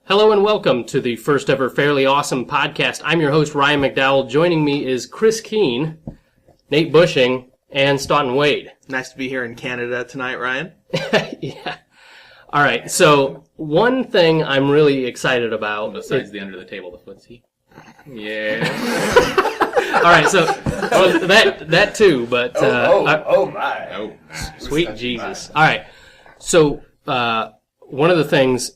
Hello and welcome to the first ever Fairly Awesome podcast. I'm your host, Ryan McDowell. Joining me is Chris Keene, Nate Bushing, and Staughton Wade. Nice to be here in Canada tonight, Ryan. Yeah. All right, so one thing I'm really excited about... Besides the under the table, the footsie. Yeah. All right, so that too, but... my. Sweet Jesus. All right, so one of the things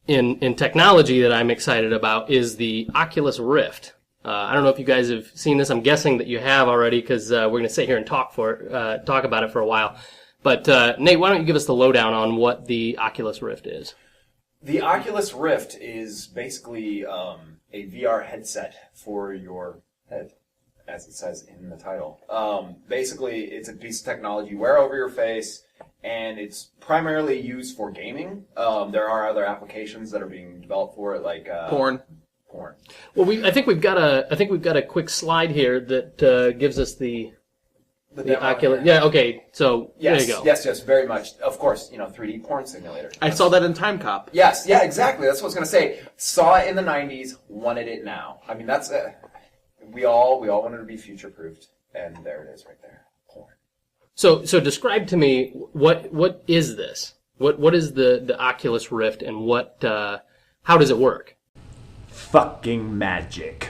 in technology that I'm excited about is the Oculus Rift. I don't know if you guys have seen this. I'm guessing that you have already because we're going to sit here and talk about it for a while. But Nate, why don't you give us the lowdown on what the Oculus Rift is? The Oculus Rift is basically a VR headset for your head, as it says in the title. Basically, it's a piece of technology you wear over your face, and it's primarily used for gaming. There are other applications that are being developed for it, like Porn. Well, I think we've got a quick slide here that gives us the Oculus. Yeah. Okay. So yes, there you go. Yes, very much. Of course, 3D porn simulator. I saw that in Time Cop. Yes, yeah, exactly. That's what I was going to say. Saw it in the 90s, wanted it now. I mean, that's we all wanted to be future-proofed, and there it is right there. Porn. So describe to me what is this? What is the Oculus Rift, and how does it work? Fucking magic.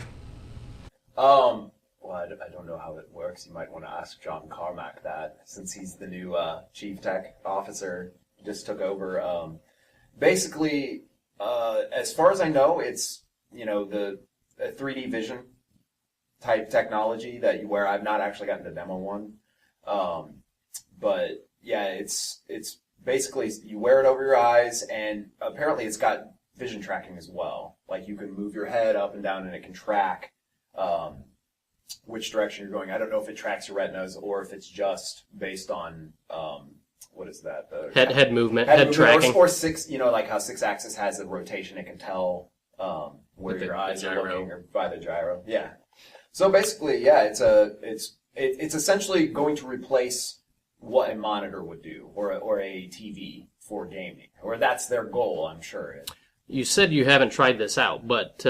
Well, I don't know how it works. You might want to ask John Carmack that, since he's the new chief tech officer, just took over. Basically, as far as I know, it's the 3D vision type technology that you wear. I've not actually gotten to demo one, but yeah, it's basically you wear it over your eyes, and apparently it's got vision tracking as well. Like you can move your head up and down, and it can track which direction you're going. I don't know if it tracks your retinas or if it's just based on what is that? The head movement, head tracking, or six. Like how 6-axis has a rotation, it can tell where your eyes are looking, or by the gyro. Yeah. So basically, yeah, it's essentially going to replace what a monitor would do, or a TV for gaming, or that's their goal, I'm sure. You said you haven't tried this out, but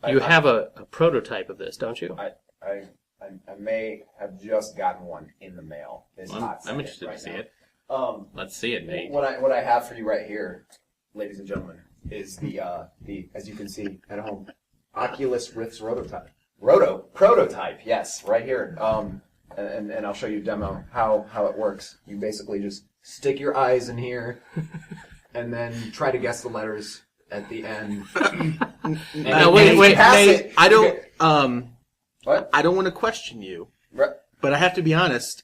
you have a prototype of this, don't you? I may have just gotten one in the mail. I'm interested to see it. Let's see it, Nate. What I have for you right here, ladies and gentlemen, is the as you can see at home, Oculus Rift's prototype. Yes, right here. And I'll show you a demo how it works. You basically just stick your eyes in here, and then try to guess the letters at the end. Wait, Nate, I don't. What? I don't want to question you, Right. but I have to be honest.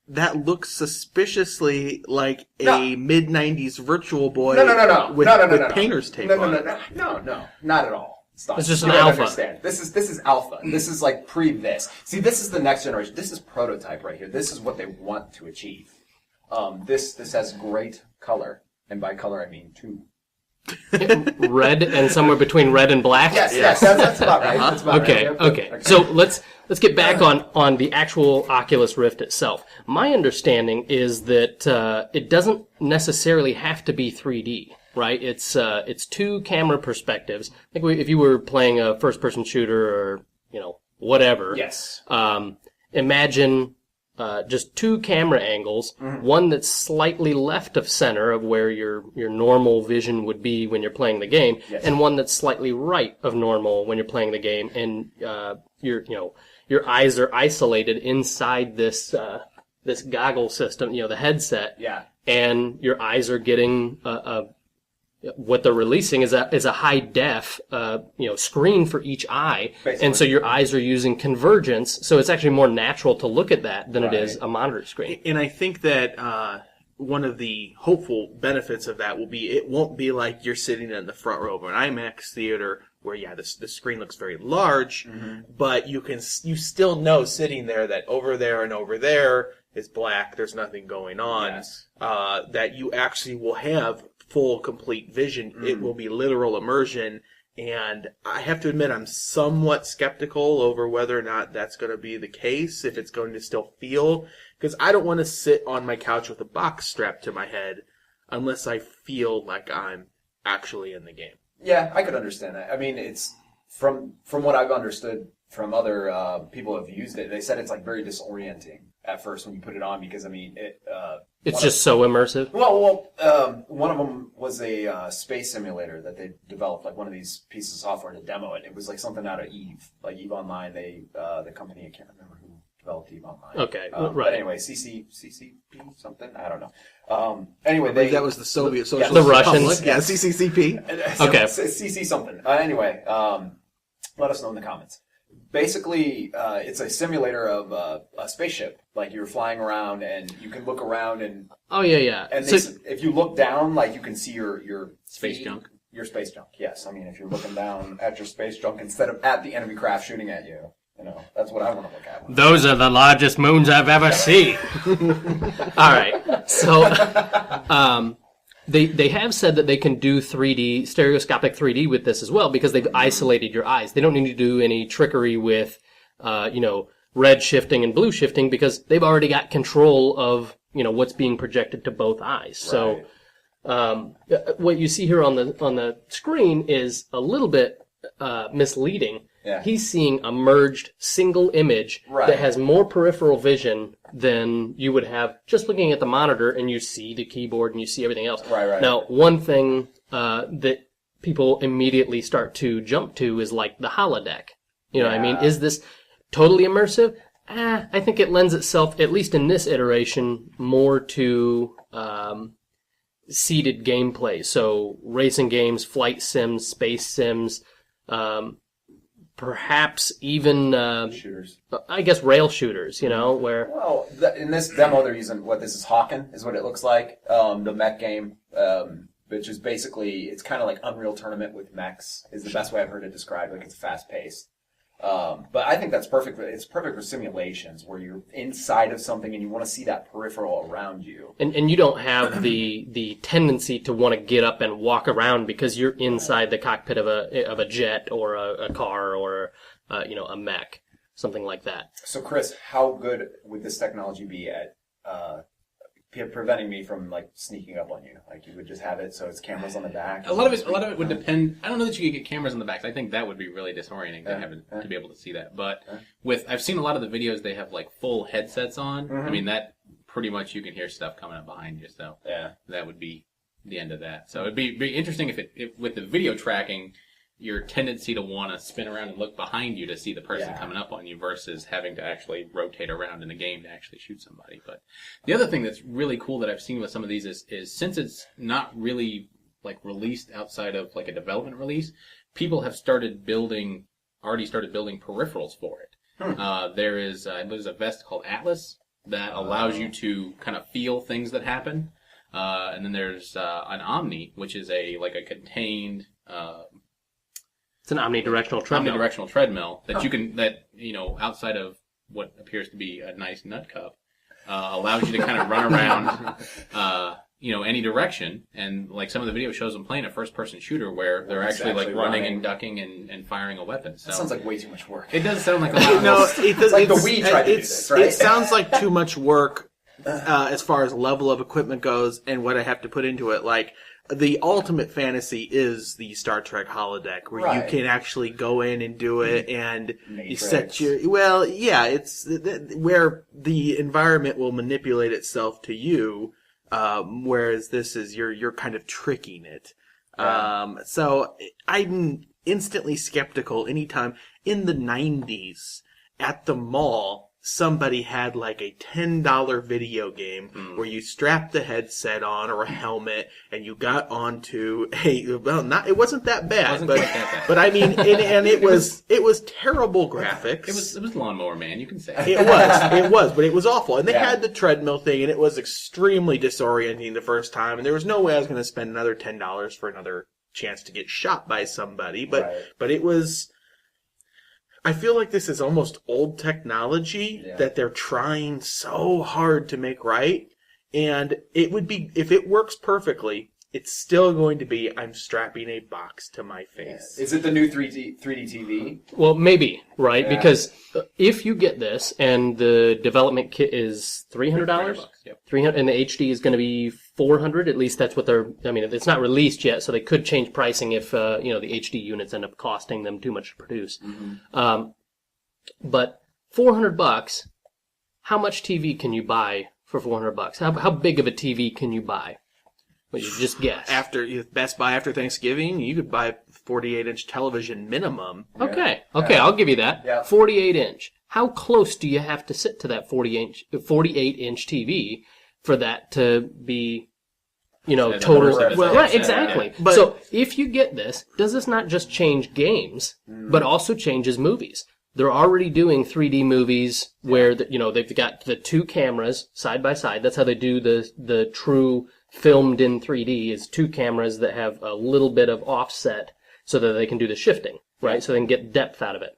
That looks suspiciously like a mid '90s Virtual Boy. No. With painter's tape on it. No, not at all. Stop. It's just you an don't alpha. Understand. This is alpha. This is like pre-this. See, this is the next generation. This is prototype right here. This is what they want to achieve. This has great color, and by color I mean two. Red and somewhere between red and black. Yes, that's about right. That's about Okay, right. okay. So let's get back on the actual Oculus Rift itself. My understanding is that it doesn't necessarily have to be 3D, right? It's two camera perspectives. Like if you were playing a first-person shooter or whatever. Yes. Imagine just two camera angles, one that's slightly left of center of where your normal vision would be when you're playing the game, and one that's slightly right of normal when you're playing the game, and your eyes are isolated inside this goggle system, the headset, and your eyes are getting what they're releasing is a high def screen for each eye. Basically. And so your eyes are using convergence, so it's actually more natural to look at that than it is a monitor screen. And I think that one of the hopeful benefits of that will be it won't be like you're sitting in the front row of an IMAX theater where the screen looks very large, but you still know sitting there that over there and over there is black, there's nothing going on, that you actually will have full, complete vision. It will be literal immersion, and I have to admit I'm somewhat skeptical over whether or not that's going to be the case, if it's going to still feel, because I don't want to sit on my couch with a box strapped to my head unless I feel like I'm actually in the game. Yeah, I could understand that. I mean, it's from what I've understood from other people who have used it. They said it's like very disorienting at first when you put it on because I mean it's just so immersive. Well, one of them was a space simulator that they developed, like one of these pieces of software to demo it. It was like something out of Eve, like Eve Online. They the company, I can't remember who developed Eve Online. Okay, right. But anyway, CCP something, I don't know. Anyway, That was the Soviet Socialist the Russians. Republic. Yeah, CCCP. Okay. CC something. Anyway, let us know in the comments. Basically, it's a simulator of a spaceship. Like you're flying around, and you can look around, and Oh yeah. and So, if you look down, like you can see your Space feet, junk. Your space junk. Yes, I mean if you're looking down at your space junk instead of at the enemy craft shooting at you, that's what I want to look at. those are the largest moons I've ever seen. All right. So, they have said that they can do 3D, stereoscopic 3D with this as well because they've isolated your eyes. They don't need to do any trickery with, red shifting and blue shifting because they've already got control of, what's being projected to both eyes. So, what you see here on the screen is a little bit misleading. Yeah. He's seeing a merged single image that has more peripheral vision than you would have just looking at the monitor and you see the keyboard and you see everything else. Right. Now, one thing that people immediately start to jump to is like the holodeck. What I mean? Is this totally immersive? I think it lends itself, at least in this iteration, more to seated gameplay. So racing games, flight sims, space sims, perhaps even Shooters. I guess rail shooters, where Well, in this demo, they're using this is Hawken, is what it looks like. The mech game, which is basically it's kind of like Unreal Tournament with mechs, is the best way I've heard it described. Like it's fast paced. But I think that's perfect. It's perfect for simulations where you're inside of something and you want to see that peripheral around you. and you don't have the tendency to want to get up and walk around because you're inside the cockpit of a jet or a car or a mech, something like that. So, Chris, how good would this technology be at preventing me from sneaking up on you? Like you would just have it so it's cameras on the back. A lot of it would depend. I don't know that you could get cameras on the backs. I think that would be really disorienting to be able to see that. But I've seen a lot of the videos they have full headsets on. I mean that pretty much you can hear stuff coming up behind you. So that would be the end of that. So it'd be interesting if with the video tracking, your tendency to want to spin around and look behind you to see the person coming up on you versus having to actually rotate around in the game to actually shoot somebody. But the other thing that's really cool that I've seen with some of these is since it's not really released outside of a development release, people have already started building peripherals for it. There's a vest called Atlas that allows you to kind of feel things that happen. And then there's an Omni, which is a contained It's an omnidirectional treadmill. Omnidirectional treadmill that you can outside of what appears to be a nice nut cup, allows you to kind of run around any direction. And some of the video shows them playing a first-person shooter where they're actually running and ducking and firing a weapon. So that sounds like way too much work. It does sound like a lot. No, it does. Like the Wii tried to do this, right? It sounds like too much work as far as level of equipment goes and what I have to put into it. The ultimate fantasy is the Star Trek holodeck, where you can actually go in and do it, and you set it's where the environment will manipulate itself to you, whereas this is you're kind of tricking it. So I'm instantly skeptical anytime in the 90s at the mall somebody had a $10 video game where you strapped the headset on or a helmet and you got onto it wasn't that bad, but I mean, and it was terrible graphics. It was Lawnmower Man, you can say. It was, but it was awful. And they had the treadmill thing, and it was extremely disorienting the first time, and there was no way I was going to spend another $10 for another chance to get shot by somebody, but it was... I feel like this is almost old technology that they're trying so hard to make right. And it would be, if it works perfectly, it's still going to be, I'm strapping a box to my face. Is it the new 3D TV? Well, maybe, right? Yeah. Because if you get this and the development kit is $300, yep. $300, and the HD is going to be 400. At least that's what I mean, it's not released yet, so they could change pricing if, the HD units end up costing them too much to produce. But $400, how much TV can you buy for $400? How big of a TV can you buy? Well, you just guess. Best Buy after Thanksgiving, you could buy a 48-inch television minimum. Okay, I'll give you that. Yeah. 48-inch. How close do you have to sit to that 48-inch TV for that to be, total? Well, right, exactly. Yeah. But, so if you get this, does this not just change games, but also changes movies? They're already doing 3D movies where they've got the two cameras side by side. That's how they do the true filmed in 3D is two cameras that have a little bit of offset so that they can do the shifting, right? So they can get depth out of it.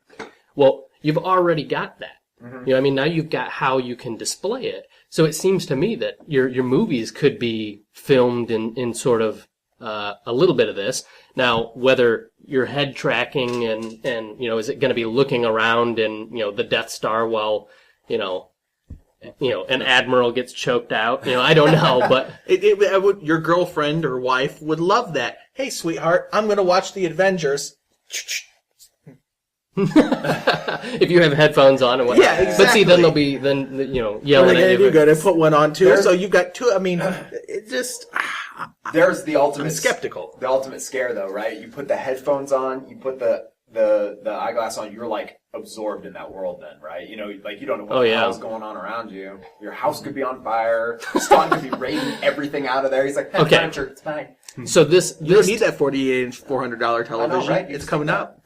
Well, you've already got that. Now you've got how you can display it. So it seems to me that your movies could be filmed in sort of a little bit of this. Now, whether your head tracking and is it going to be looking around and, the Death Star while, an admiral gets choked out. I don't know, but your girlfriend or wife would love that. Hey, sweetheart, I'm going to watch the Avengers. if you have headphones on and whatnot. Yeah, exactly. But see, then they'll be yelling at you. You're going to put one on too. So you've got two. I mean, it just. There's the ultimate. I'm skeptical. The ultimate scare, though, right? You put the headphones on, you put the eyeglass on. You're like absorbed in that world, then, right? You don't know what the hell's going on around you. Your house could be on fire. Staughton could be raiding everything out of there. He's like, okay, furniture, it's fine. So this you don't need that 48-inch $400 television. I know, right? It's coming up.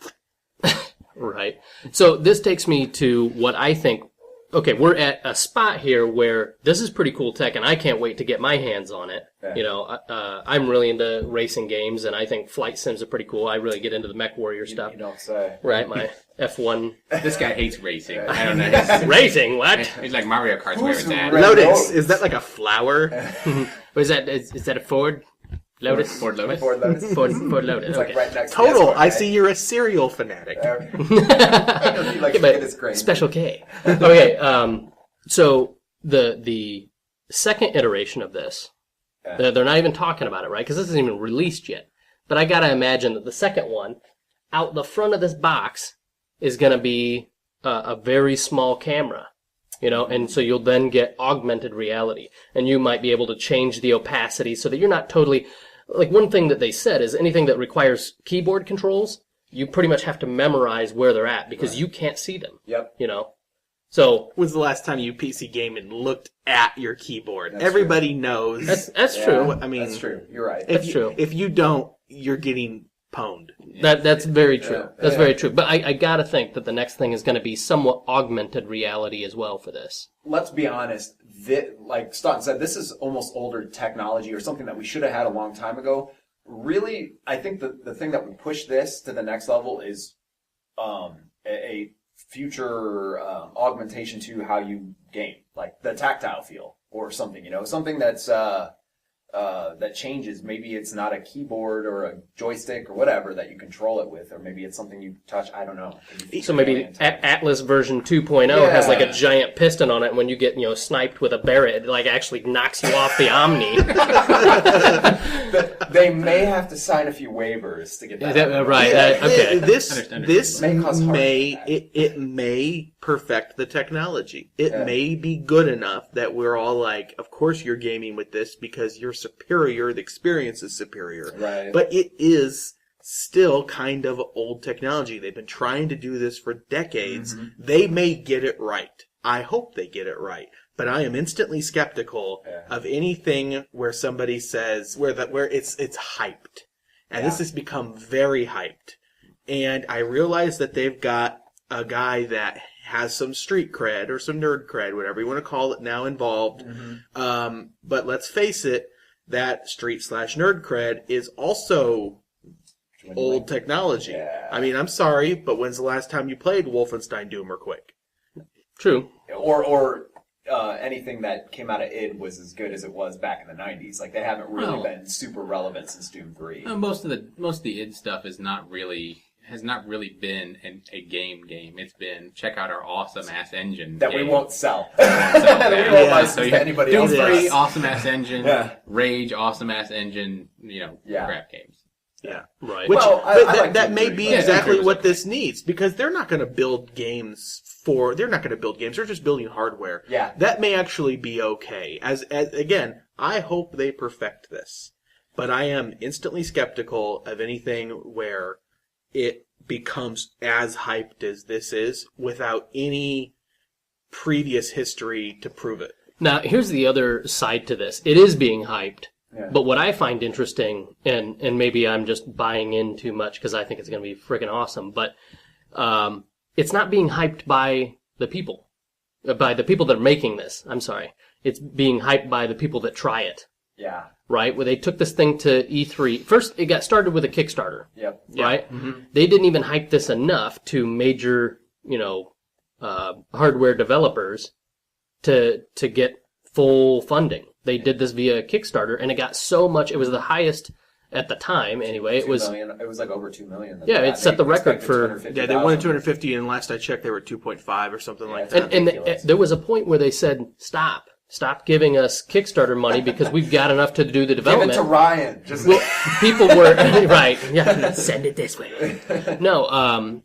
Right. So this takes me to what I think. Okay, we're at a spot here where this is pretty cool tech, and I can't wait to get my hands on it. Yeah. I'm really into racing games, and I think flight sims are pretty cool. I really get into the Mech Warrior stuff. You don't say. Right, my F1. This guy hates racing. I don't know. Racing? What? He's like Mario Kart's where it's at. Lotus, is that like a flower? Is that a Ford? Lotus? Ford Lotus? Ford Lotus. Ford Lotus. It's Okay. like right next to Total. the Escort, I right? see you're a cereal fanatic. You like to but get his grain. Special K. Okay, so the second iteration of this, they're not even talking about it, right? Because this isn't even released yet. But I gotta imagine that the second one, out the front of this box, is gonna be a very small camera. And so you'll then get augmented reality. And you might be able to change the opacity so that you're not totally... Like, one thing that they said is anything that requires keyboard controls, you pretty much have to memorize where they're at because you can't see them. Yep. So... When's the last time you PC gamed and looked at your keyboard? That's Everybody knows. That's true. I mean, that's true. You're right. That's true. If you don't, you're getting pwned. That's very true. Yeah. That's very true. But I gotta think that the next thing is gonna be somewhat augmented reality as well for this. Let's be honest. Like Staughton said, this is almost older technology or something that we should have had a long time ago. Really, I think the thing that would push this to the next level is a future augmentation to how you game, like the tactile feel or something. Something that's that changes. Maybe it's not a keyboard or a joystick or whatever that you control it with, or maybe it's something you touch. I don't know. So maybe Atlas version 2.0 has like a giant piston on it, and when you get sniped with a Barrett, it like actually knocks you off the Omni. They may have to sign a few waivers to get that. Right? Okay. This may cause harm. It may perfect the technology. It may be good enough that we're all like, of course you're gaming with this because you're superior, the experience is superior. Right. But it is still kind of old technology. They've been trying to do this for decades. Mm-hmm. They may get it right. I hope they get it right. But I am instantly skeptical of anything where somebody says where it's hyped. And this has become very hyped. And I realize that they've got a guy that has some street cred or some nerd cred, whatever you want to call it, now involved. Mm-hmm. But let's face it, that street/nerd cred is also old technology. Yeah. I mean, I'm sorry, but when's the last time you played Wolfenstein Doom or Quake? True. Or anything that came out of id was as good as it was back in the 90s. Like, they haven't really been super relevant since Doom 3. Most of the id stuff is not really has not really been a game. It's been check out our awesome ass engine That game. we won't sell. That we won't license you to have anybody Doom else. 3, awesome ass engine. Yeah. Rage, awesome ass engine. Yeah. Crap games. Yeah. Right. Which, Well, but I like that Doom may 3, be but- exactly Yeah, what okay. this needs, because they're not going to build games they're not going to build games. They're just building hardware. Yeah. That may actually be okay. As again, I hope they perfect this, but I am instantly skeptical of anything where it becomes as hyped as this is without any previous history to prove it. Now, here's the other side to this. It is being hyped, Yeah. but what I find interesting, and maybe I'm just buying in too much because I think it's going to be freaking awesome, but it's not being hyped by the people that are making this. I'm sorry. It's being hyped by the people that try it, Yeah. right? Where they took this thing to E3. First, it got started with a Kickstarter, Yep. right? Mm-hmm. They didn't even hype this enough to major, hardware developers to get full funding. They did this via Kickstarter, and it got so much. It was the highest at the time, anyway. It 2 was million. It was like over 2 million. Yeah, it set the record for- Yeah, they wanted 250, and last I checked, they were 2.5 or something like that. and ridiculous. there was a point where they said, "Stop giving us Kickstarter money because we've got enough to do the Give it development." to Ryan. Just Well, people were right. Yeah, send it this way. No,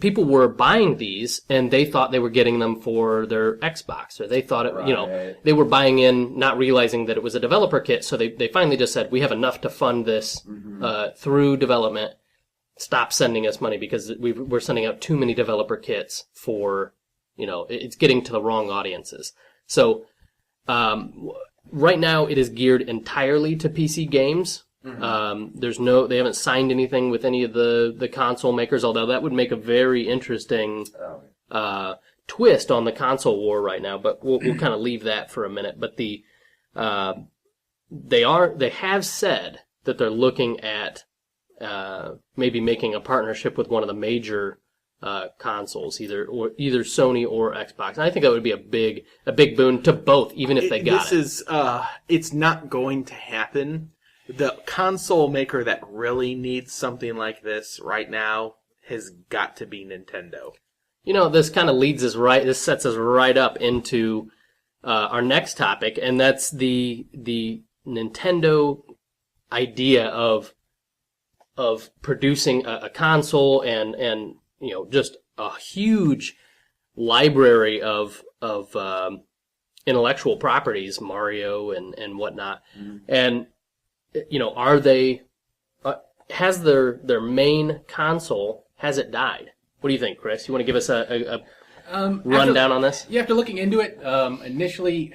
people were buying these, and they thought they were getting them for their Xbox, or they thought it. Right. They were buying in, not realizing that it was a developer kit. So they finally just said, "We have enough to fund this through development. Stop sending us money because we're sending out too many developer kits for, it's getting to the wrong audiences." So right now it is geared entirely to PC games. They haven't signed anything with any of the console makers, although that would make a very interesting twist on the console war right now. But we'll kind of leave that for a minute. But they have said that they're looking at maybe making a partnership with one of the major consoles, either Sony or Xbox. And I think that would be a big boon to both, even if they got it. It's not going to happen. The console maker that really needs something like this right now has got to be Nintendo. This kind of this sets us right up into our next topic, and that's the Nintendo idea of producing a console and just a huge library of intellectual properties, Mario and whatnot. And are they has their main console, has it died? What do you think, Chris? You want to give us a rundown on this? Yeah, after looking into it, initially,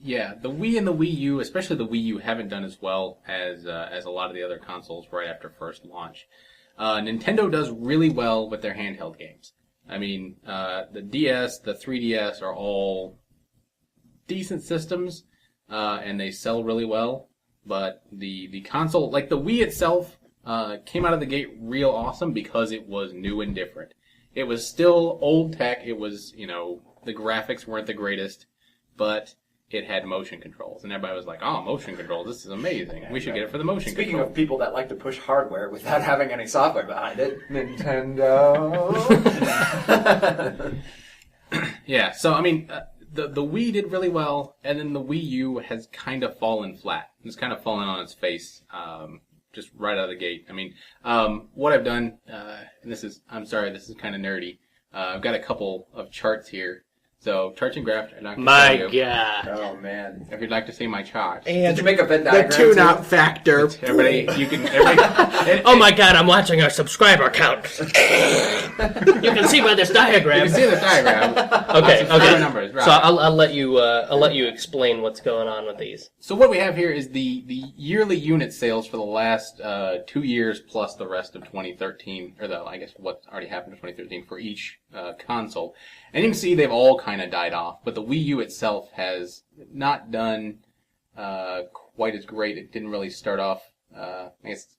yeah, the Wii and the Wii U, especially the Wii U, haven't done as well as a lot of the other consoles right after first launch. Nintendo does really well with their handheld games. I mean, the DS, the 3DS are all decent systems, and they sell really well. But the console, like the Wii itself, came out of the gate real awesome because it was new and different. It was still old tech. It was, the graphics weren't the greatest, but it had motion controls. And everybody was like, "Oh, motion controls, this is amazing. We should get it for the motion Speaking control." of people that like to push hardware without having any software behind it, Nintendo. Yeah, so, I mean, the Wii did really well, and then the Wii U has kind of fallen flat. It's kind of fallen on its face, just right out of the gate. I mean, what I've done, and I'm sorry, this is kind of nerdy. I've got a couple of charts here. So, charts and graphs are not going to My show you. God. Oh man! If you'd like to see my charts. Did you make a Venn The diagram? tune-out factor. Everybody, Oh my God! I'm watching our subscriber count. You can see by this You diagram. can see the diagram. Okay. Subscriber numbers, right. So I'll let you explain what's going on with these. So what we have here is the yearly unit sales for the last 2 years plus the rest of 2013, or I guess what already happened in 2013 for each console. And you can see they've all kind of died off, but the Wii U itself has not done quite as great. It didn't really start off. I guess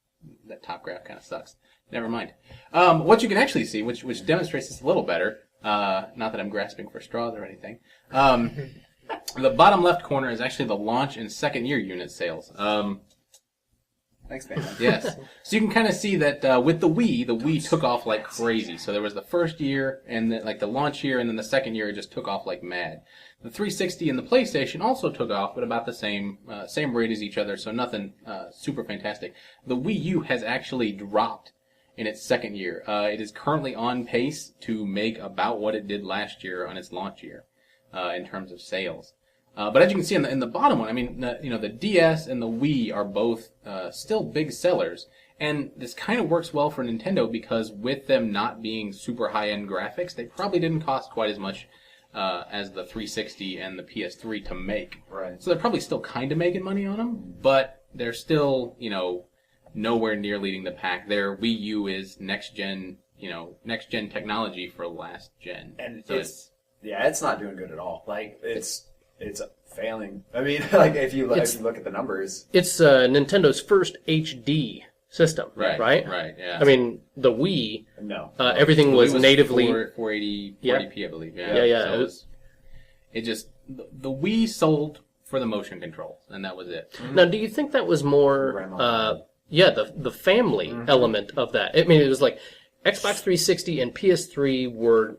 that top graph kind of sucks. Never mind. What you can actually see, which demonstrates this a little better, not that I'm grasping for straws or anything. The bottom left corner is actually the launch and second year unit sales. Thanks, man. Yes. So you can kind of see that with the Wii took off like crazy. So there was the first year, and then, like the launch year, and then the second year it just took off like mad. The 360 and the PlayStation also took off, but about the same rate as each other, so nothing super fantastic. The Wii U has actually dropped in its second year. It is currently on pace to make about what it did last year on its launch year in terms of sales. But as you can see in the bottom one, I mean, the DS and the Wii are both still big sellers, and this kind of works well for Nintendo because with them not being super high-end graphics, they probably didn't cost quite as much as the 360 and the PS3 to make. Right. So they're probably still kind of making money on them, but they're still, nowhere near leading the pack. Their Wii U is next gen technology for last gen. And so it's not doing good at all. Like it's failing. I mean, like if you look at the numbers, It's Nintendo's first HD system, right? Right, yeah. I mean, the Wii, no. everything was natively 480p, Yeah. I believe. Yeah. So the Wii sold for the motion controls, and that was it. Now, do you think that was more, Grandma. the family element of that? I mean, it was like Xbox 360 and PS3 were,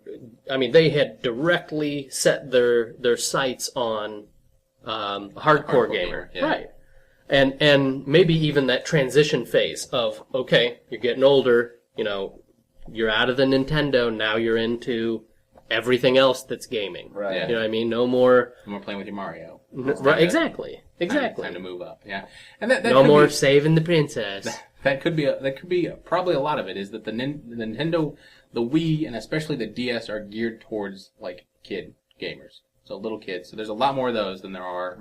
I mean, they had directly set their sights on hardcore gamer, yeah. right? And maybe even that transition phase of, okay, you're getting older, you're out of the Nintendo, now you're into everything else that's gaming. Right. Yeah. You know what I mean? No more. No more playing with your Mario. Right, exactly. Time to move up. Yeah, and that No could more be- saving the princess. That could be probably a lot of it is that the Nintendo, the Wii, and especially the DS are geared towards like kid gamers, so little kids. So there's a lot more of those than there are,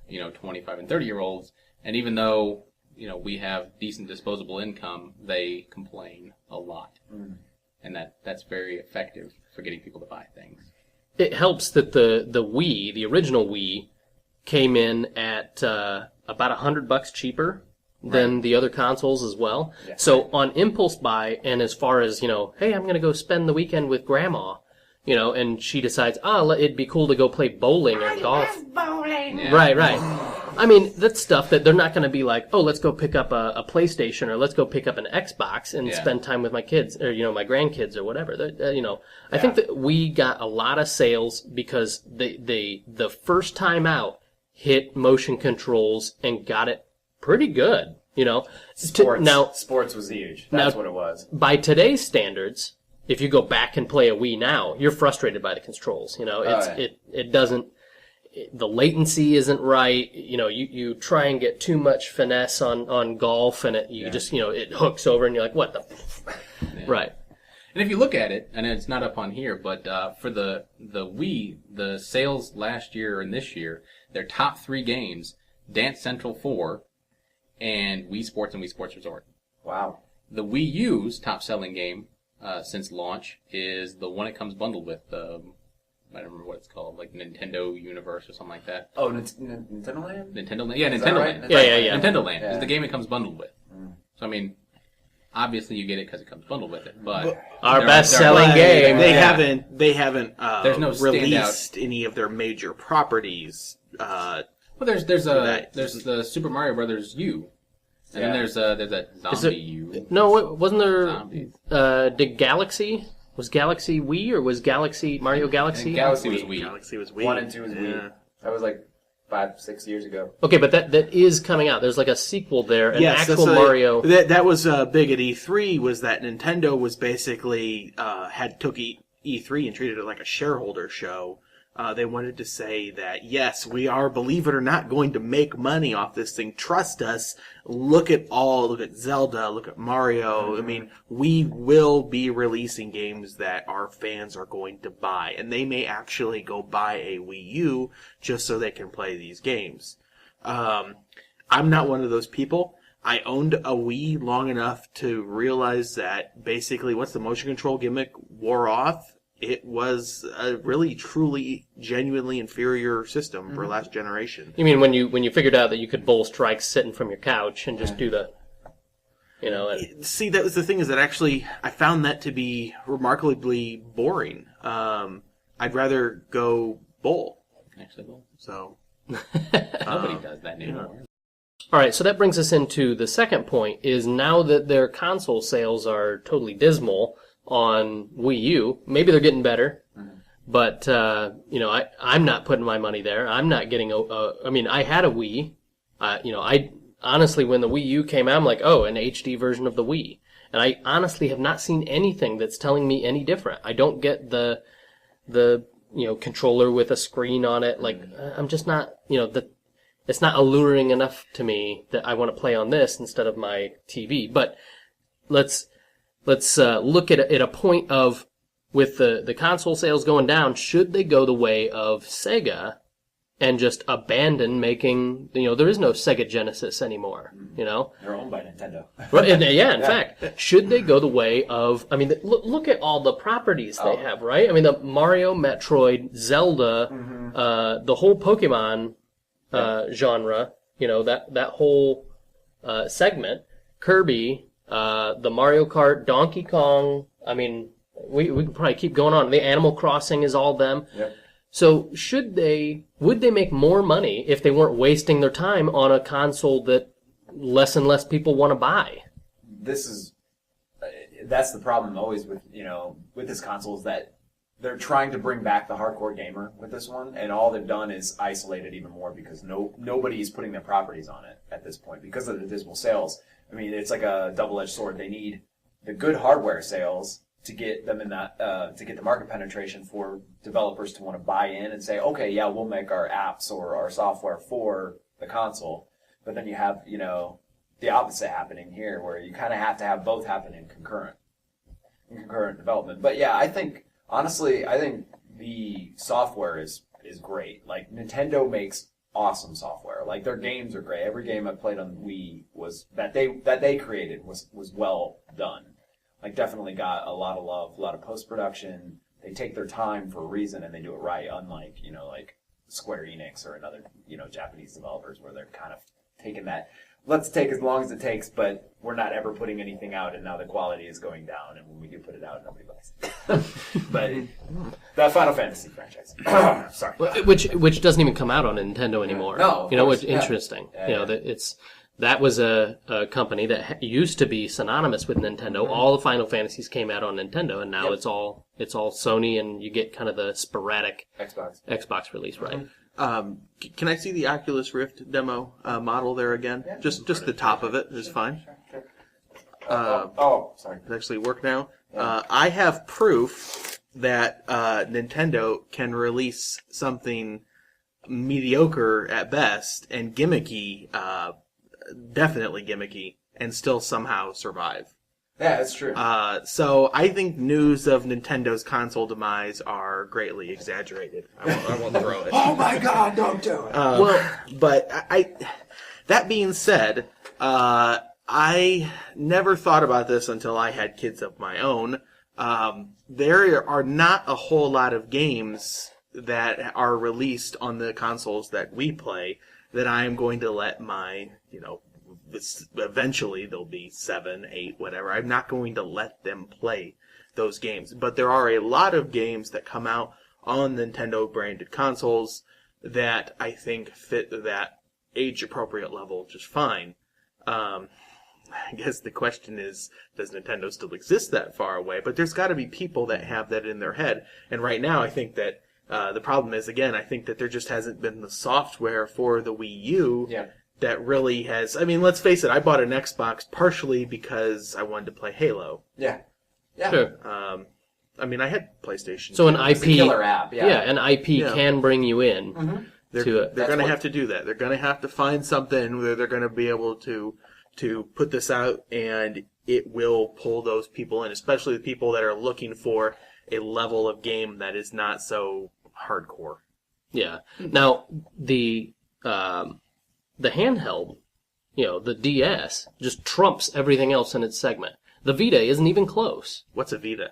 25 and 30-year-olds. And even though we have decent disposable income, they complain a lot, and that's very effective for getting people to buy things. It helps that the Wii, the original Wii, came in at about $100 cheaper than the other consoles as well. Yeah. So on impulse buy, and as far as, hey, I'm going to go spend the weekend with grandma, and she decides, it'd be cool to go play bowling or golf. Yeah. Right. I mean, that's stuff that they're not going to be like, oh, let's go pick up a PlayStation or let's go pick up an Xbox and spend time with my kids or, my grandkids or whatever. I think that we got a lot of sales because they the first time out hit motion controls and got it pretty good, Sports was huge. That's what it was. By today's standards, if you go back and play a Wii now, you're frustrated by the controls. It doesn't. The latency isn't right. You try and get too much finesse on golf, and it hooks over, and you're like, what the? Yeah. Right. And if you look at it, and it's not up on here, but for the Wii, the sales last year and this year, their top 3 games: Dance Central 4, and Wii Sports and Wii Sports Resort. Wow. The Wii U's top-selling game since launch is the one it comes bundled with. I don't remember what it's called, like Nintendo Universe or something like that. Oh, Nintendo Land? Nintendo Land? Yeah, Is Nintendo that right? Land. Yeah. Nintendo Land Yeah. is the game it comes bundled with. So, I mean, obviously you get it because it comes bundled with it, but... Our best-selling game. They Yeah. haven't There's no released any of their major properties. Well, there's the Super Mario Brothers U, and then there's that zombie U. No, wasn't there? Zombies. Did Galaxy? Was Galaxy Wii or was Galaxy Mario Galaxy? Galaxy was Wii. Galaxy was Wii. 1 and 2 was Yeah. Wii. That was like 5-6 years ago. Okay, but that is coming out. There's like a sequel there, an Yes, actual that's Mario. That was big at E3. Was that Nintendo was basically took E3 and treated it like a shareholder show. They wanted to say that, yes, we are, believe it or not, going to make money off this thing. Trust us. Look at Zelda, look at Mario. I mean, we will be releasing games that our fans are going to buy. And they may actually go buy a Wii U just so they can play these games. I'm not one of those people. I owned a Wii long enough to realize that basically once the motion control gimmick wore off, it was a really, truly, genuinely inferior system for last generation. You mean when you figured out that you could bowl strikes sitting from your couch and just do the, See, that was the thing, is that actually I found that to be remarkably boring. I'd rather go bowl. Actually, well, So nobody does that anymore. All right, so that brings us into the second point, is now that their console sales are totally dismal on Wii U, maybe they're getting better, but, I'm not putting my money there. I'm not getting I had a Wii. I honestly, when the Wii U came out, I'm like, oh, an HD version of the Wii. And I honestly have not seen anything that's telling me any different. I don't get the controller with a screen on it. Like, I'm just not, it's not alluring enough to me that I want to play on this instead of my TV. But let's look at a point of, with the console sales going down, should they go the way of Sega and just abandon making, there is no Sega Genesis anymore, They're owned by Nintendo. Right, in fact, should they go the way of, look at all the properties they have, right? The Mario, Metroid, Zelda, the whole Pokemon genre, that whole segment, Kirby, the Mario Kart, Donkey Kong, we could probably keep going on. The Animal Crossing is all them. Yep. So would they make more money if they weren't wasting their time on a console that less and less people want to buy? That's the problem always with this console, is that they're trying to bring back the hardcore gamer with this one, and all they've done is isolate it even more because nobody is putting their properties on it at this point because of the dismal sales. It's like a double-edged sword. They need the good hardware sales to get them in that, to get the market penetration for developers to want to buy in and say, okay, yeah, we'll make our apps or our software for the console. But then you have, the opposite happening here, where you kind of have to have both happen in concurrent development. But yeah, honestly, I think the software is great. Like, Nintendo makes awesome software. Like, their games are great. Every game I played on Wii that they created was well done. Like, definitely got a lot of love, a lot of post-production. They take their time for a reason, and they do it right, unlike, like Square Enix or another, Japanese developers, where they're kind of taking that, let's take as long as it takes, but we're not ever putting anything out, and now the quality is going down, and when we do put it out, nobody buys it. But that Final Fantasy franchise. Sorry. Which doesn't even come out on Nintendo anymore. No, what's interesting. That was a company that used to be synonymous with Nintendo. All the Final Fantasies came out on Nintendo, and now it's all Sony, and you get kind of the sporadic Xbox release, right? Can I see the Oculus Rift demo model there again? Yeah. Just the top of it is fine. Sorry. It actually work now. I have proof that Nintendo can release something mediocre at best and gimmicky, definitely gimmicky, and still somehow survive. Yeah, that's true. So I think news of Nintendo's console demise are greatly exaggerated. I won't throw it. Oh my God! Don't do it. But that being said, I never thought about this until I had kids of my own. There are not a whole lot of games that are released on the consoles that we play that I am going to let my, eventually there'll be 7, 8, whatever. I'm not going to let them play those games. But there are a lot of games that come out on Nintendo-branded consoles that I think fit that age-appropriate level just fine. I guess the question is, does Nintendo still exist that far away? But there's got to be people that have that in their head. And right now, I think that the problem is, again, I think that there just hasn't been the software for the Wii U that really has... let's face it, I bought an Xbox partially because I wanted to play Halo. Yeah. Sure. I had PlayStation. So an It's IP... a killer app, an IP can bring you in. Mm-hmm. They're going to have to do that. They're going to have to find something where they're going to be able to put this out, and it will pull those people in, especially the people that are looking for a level of game that is not so hardcore. Yeah. Now, the handheld, the DS, just trumps everything else in its segment. The Vita isn't even close. What's a Vita?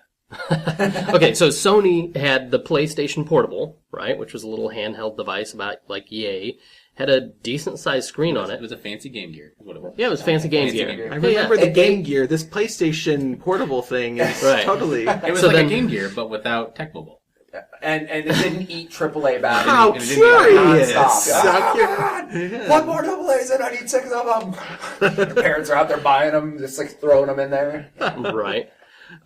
Okay, so Sony had the PlayStation Portable, right, which was a little handheld device about, yay. Had a decent-sized screen on it. It was a fancy Game Gear, is what it was. Yeah, it was fancy Game Fancy Gear. Game Gear. I remember the Game Gear. This PlayStation Portable thing is Right. totally... It was So like then- a Game Gear, but without Tech Mobile. And it didn't eat AAA batteries. How curious! God, one more AAAs and I need 6 of them. Your parents are out there buying them, just like throwing them in there. Right.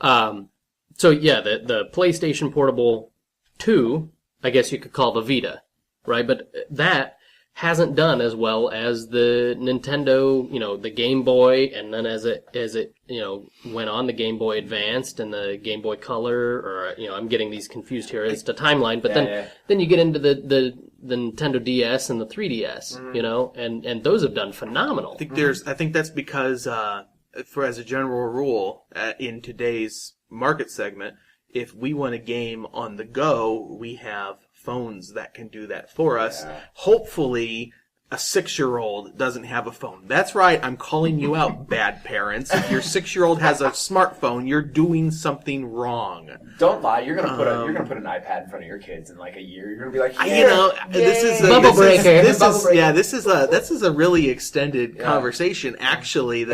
So yeah, the PlayStation Portable 2, I guess you could call the Vita, right? But that hasn't done as well as the Nintendo, the Game Boy, and then as it went on, the Game Boy Advanced and the Game Boy Color, or I'm getting these confused here as to timeline, but then you get into the Nintendo DS and the 3DS, and those have done phenomenal. I think that's because as a general rule in today's market segment, if we want a game on the go, we have phones that can do that for us. Yeah. Hopefully, a 6-year-old doesn't have a phone. That's right, I'm calling you out, bad parents. If your 6-year-old has a smartphone, you're doing something wrong. Don't lie. You're gonna put an iPad in front of your kids in like a year. You're gonna be like, this is bubble breaker. This is a really extended conversation actually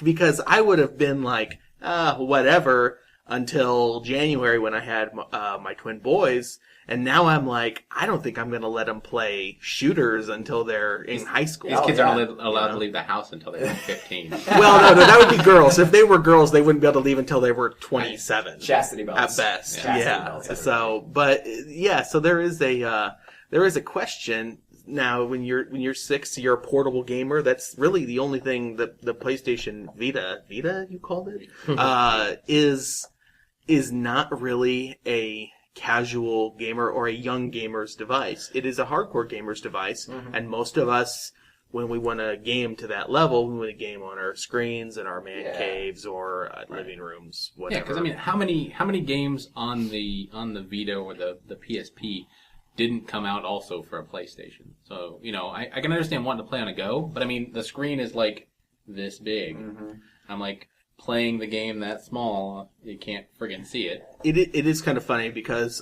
because I would have been like, whatever until January when I had my twin boys. And now I'm like, I don't think I'm going to let them play shooters until they're in high school. These kids aren't allowed to leave the house until they're 15. Well, no, that would be girls. If they were girls, they wouldn't be able to leave until they were 27. Chastity belts. At best. Chastity belts, so there is a question. Now, when you're 6, you're a portable gamer. That's really the only thing that the PlayStation Vita, you called it, is not really a casual gamer or a young gamer's device. It is a hardcore gamer's device, and most of us, when we want to game to that level, we want to game on our screens in our man caves or living rooms, whatever. Yeah, because I mean, how many games on the Vita or the PSP didn't come out also for a PlayStation? So I can understand wanting to play on a go, but I mean the screen is like this big. I'm like, playing the game that small, you can't friggin' see it. It is kind of funny because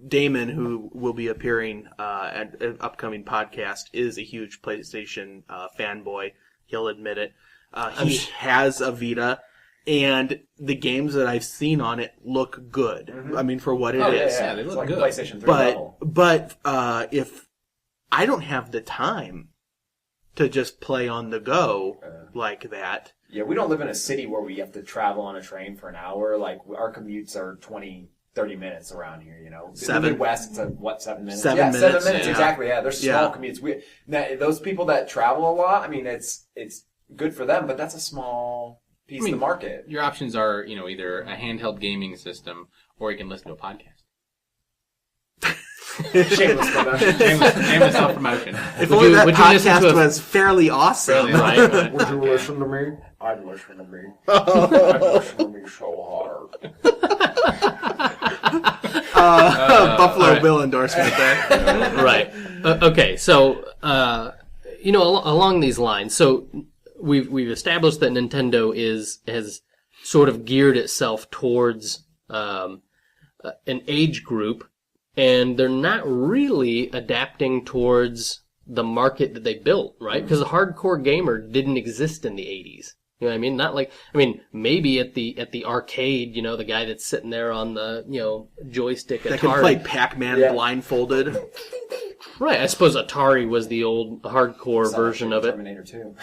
Damon, who will be appearing at an upcoming podcast, is a huge PlayStation fanboy. He'll admit it. He has a Vita, and the games that I've seen on it look good. I mean, for what it is. Yeah, they look like good. PlayStation 3 level. But if I don't have the time to just play on the go like that. Yeah, we don't live in a city where we have to travel on a train for an hour. Like, our commutes are 20, 30 minutes around here, In the Midwest, it's 7 minutes? 7 minutes. 7 minutes, exactly. Yeah, there's small commutes. Those people that travel a lot, I mean, it's good for them, but that's a small piece of the market. Your options are, either a handheld gaming system or you can listen to a podcast. Shameless promotion. Shameless self-promotion. If only that podcast was fairly awesome. Right? Would you listen to me? I'd listen to me. I'd listen to me so hard. Buffalo Bill endorsement there. Right. Okay, so, along these lines, so we've established that Nintendo has sort of geared itself towards an age group, and they're not really adapting towards the market that they built, right? Because the hardcore gamer didn't exist in the 80s. You know what I mean? Not like, maybe at the arcade, the guy that's sitting there on the, joystick Atari. That can play Pac-Man blindfolded. Right, I suppose Atari was the old hardcore version of it. Terminator 2.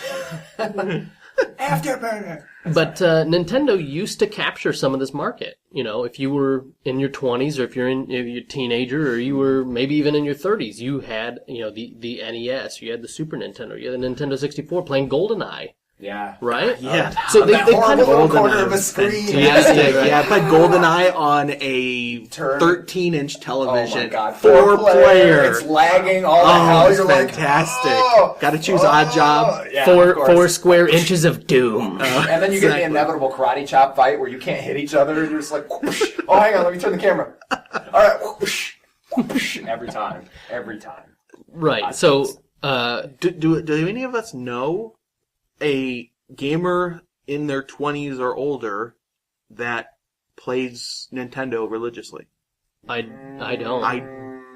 Afterburner! But Nintendo used to capture some of this market. If you were in your 20s, or if you're a teenager, or you were maybe even in your 30s, you had, the NES, you had the Super Nintendo, you had the Nintendo 64 playing GoldenEye. Yeah. Right? Yeah. So they kind of little corner of a screen. Yeah, I played GoldenEye on a 13-inch television. Oh my God. 4-player. It's lagging all the hell. It's fantastic. Got to choose Odd Job. Yeah, 4 square inches of doom. And then you get the inevitable karate chop fight where you can't hit each other. You're just like, whoosh. Oh, hang on, let me turn the camera. All right, whoosh, whoosh. Every time. Right. So, do any of us know a gamer in their 20s or older that plays Nintendo religiously? I don't. I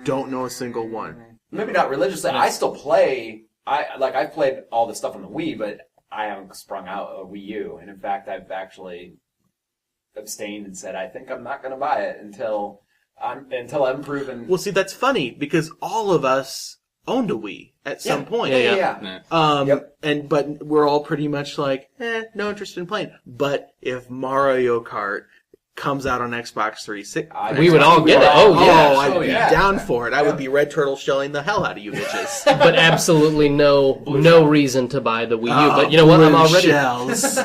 don't know a single one. Maybe not religiously. I still play. I've played all the stuff on the Wii, but I haven't sprung out a Wii U. And in fact, I've actually abstained and said I think I'm not going to buy it until until I'm proven. Well, see, that's funny because all of us owned a Wii at some point. Yeah. But we're all pretty much like, no interest in playing. But if Mario Kart comes out on Xbox 360, we would all get it. I'd be down for it. I would be Red Turtle shelling the hell out of you bitches. But absolutely no reason to buy the Wii U. But you know what? I'm already shells.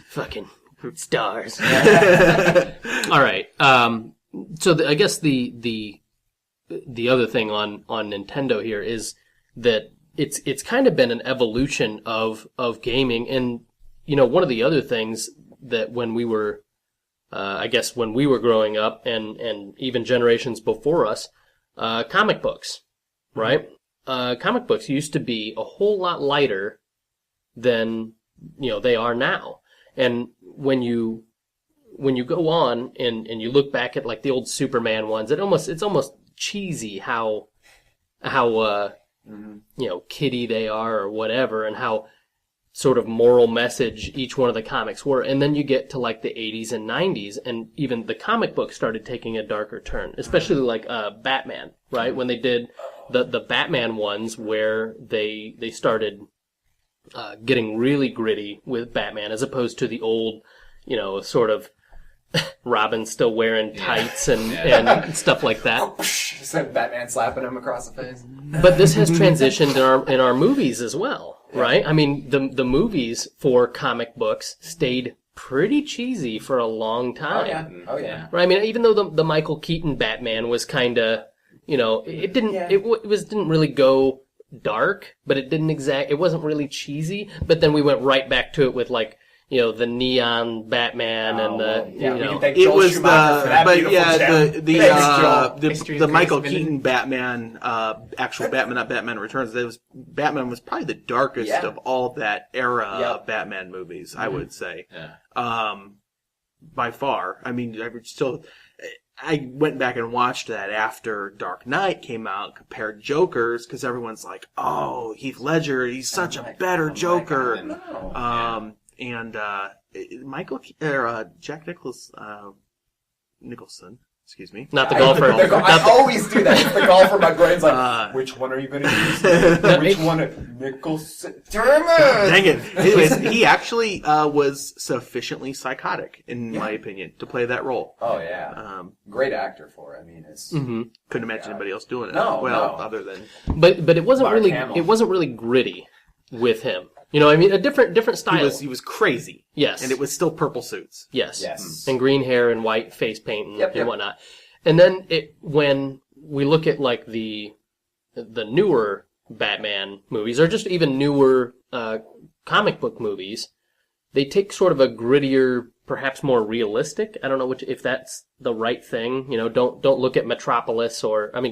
fucking stars. All right. So I guess the other thing on Nintendo here is that it's kind of been an evolution of gaming, and you know, one of the other things that when we were I guess when we were growing up and even generations before us, comic books, right? Comic books used to be a whole lot lighter than, you know, they are now. And when you go on and you look back at like the old Superman ones, it's almost cheesy how you know, kiddie they are or whatever, and how sort of moral message each one of the comics were. And then you get to like the 80s and 90s, and even the comic book started taking a darker turn, especially like Batman, right? When they did the Batman ones where they started getting really gritty with Batman, as opposed to the old, you know, sort of Robin still wearing tights and stuff like that. Said Batman slapping him across the face. But this has transitioned in our movies as well, right? I mean, the movies for comic books stayed pretty cheesy for a long time. Oh yeah. Right? I mean, even though the Michael Keaton Batman was kind of, you know, it didn't really go dark, but it wasn't really cheesy. But then we went right back to it with like, you know, the neon Batman and it was the Michael Keaton Batman, actual Batman, not Batman Returns. Batman was probably the darkest of all that era of Batman movies, I would say. By far. I mean, I went back and watched that after Dark Knight came out, compared Jokers, because everyone's like, oh, Heath Ledger, he's such a better Joker. And Jack Nicholson, excuse me. Not the golfer. I always do that. It's the golfer. My brain's like, which one are you going to use? Which one? Nicholson. Dang it. Anyways, he actually was sufficiently psychotic, in my opinion, to play that role. Oh, yeah. Great actor for it. I mean, it's... Couldn't imagine anybody else doing it. No. Other than... But it wasn't Mark really... Hamill. It wasn't really gritty with him. You know, I mean, a different style. He was crazy. Yes. And it was still purple suits. Yes. And green hair and white face paint and whatnot. And then when we look at like the newer Batman movies, or just even newer comic book movies, they take sort of a grittier, perhaps more realistic. I don't know if that's the right thing. You know, don't look at Metropolis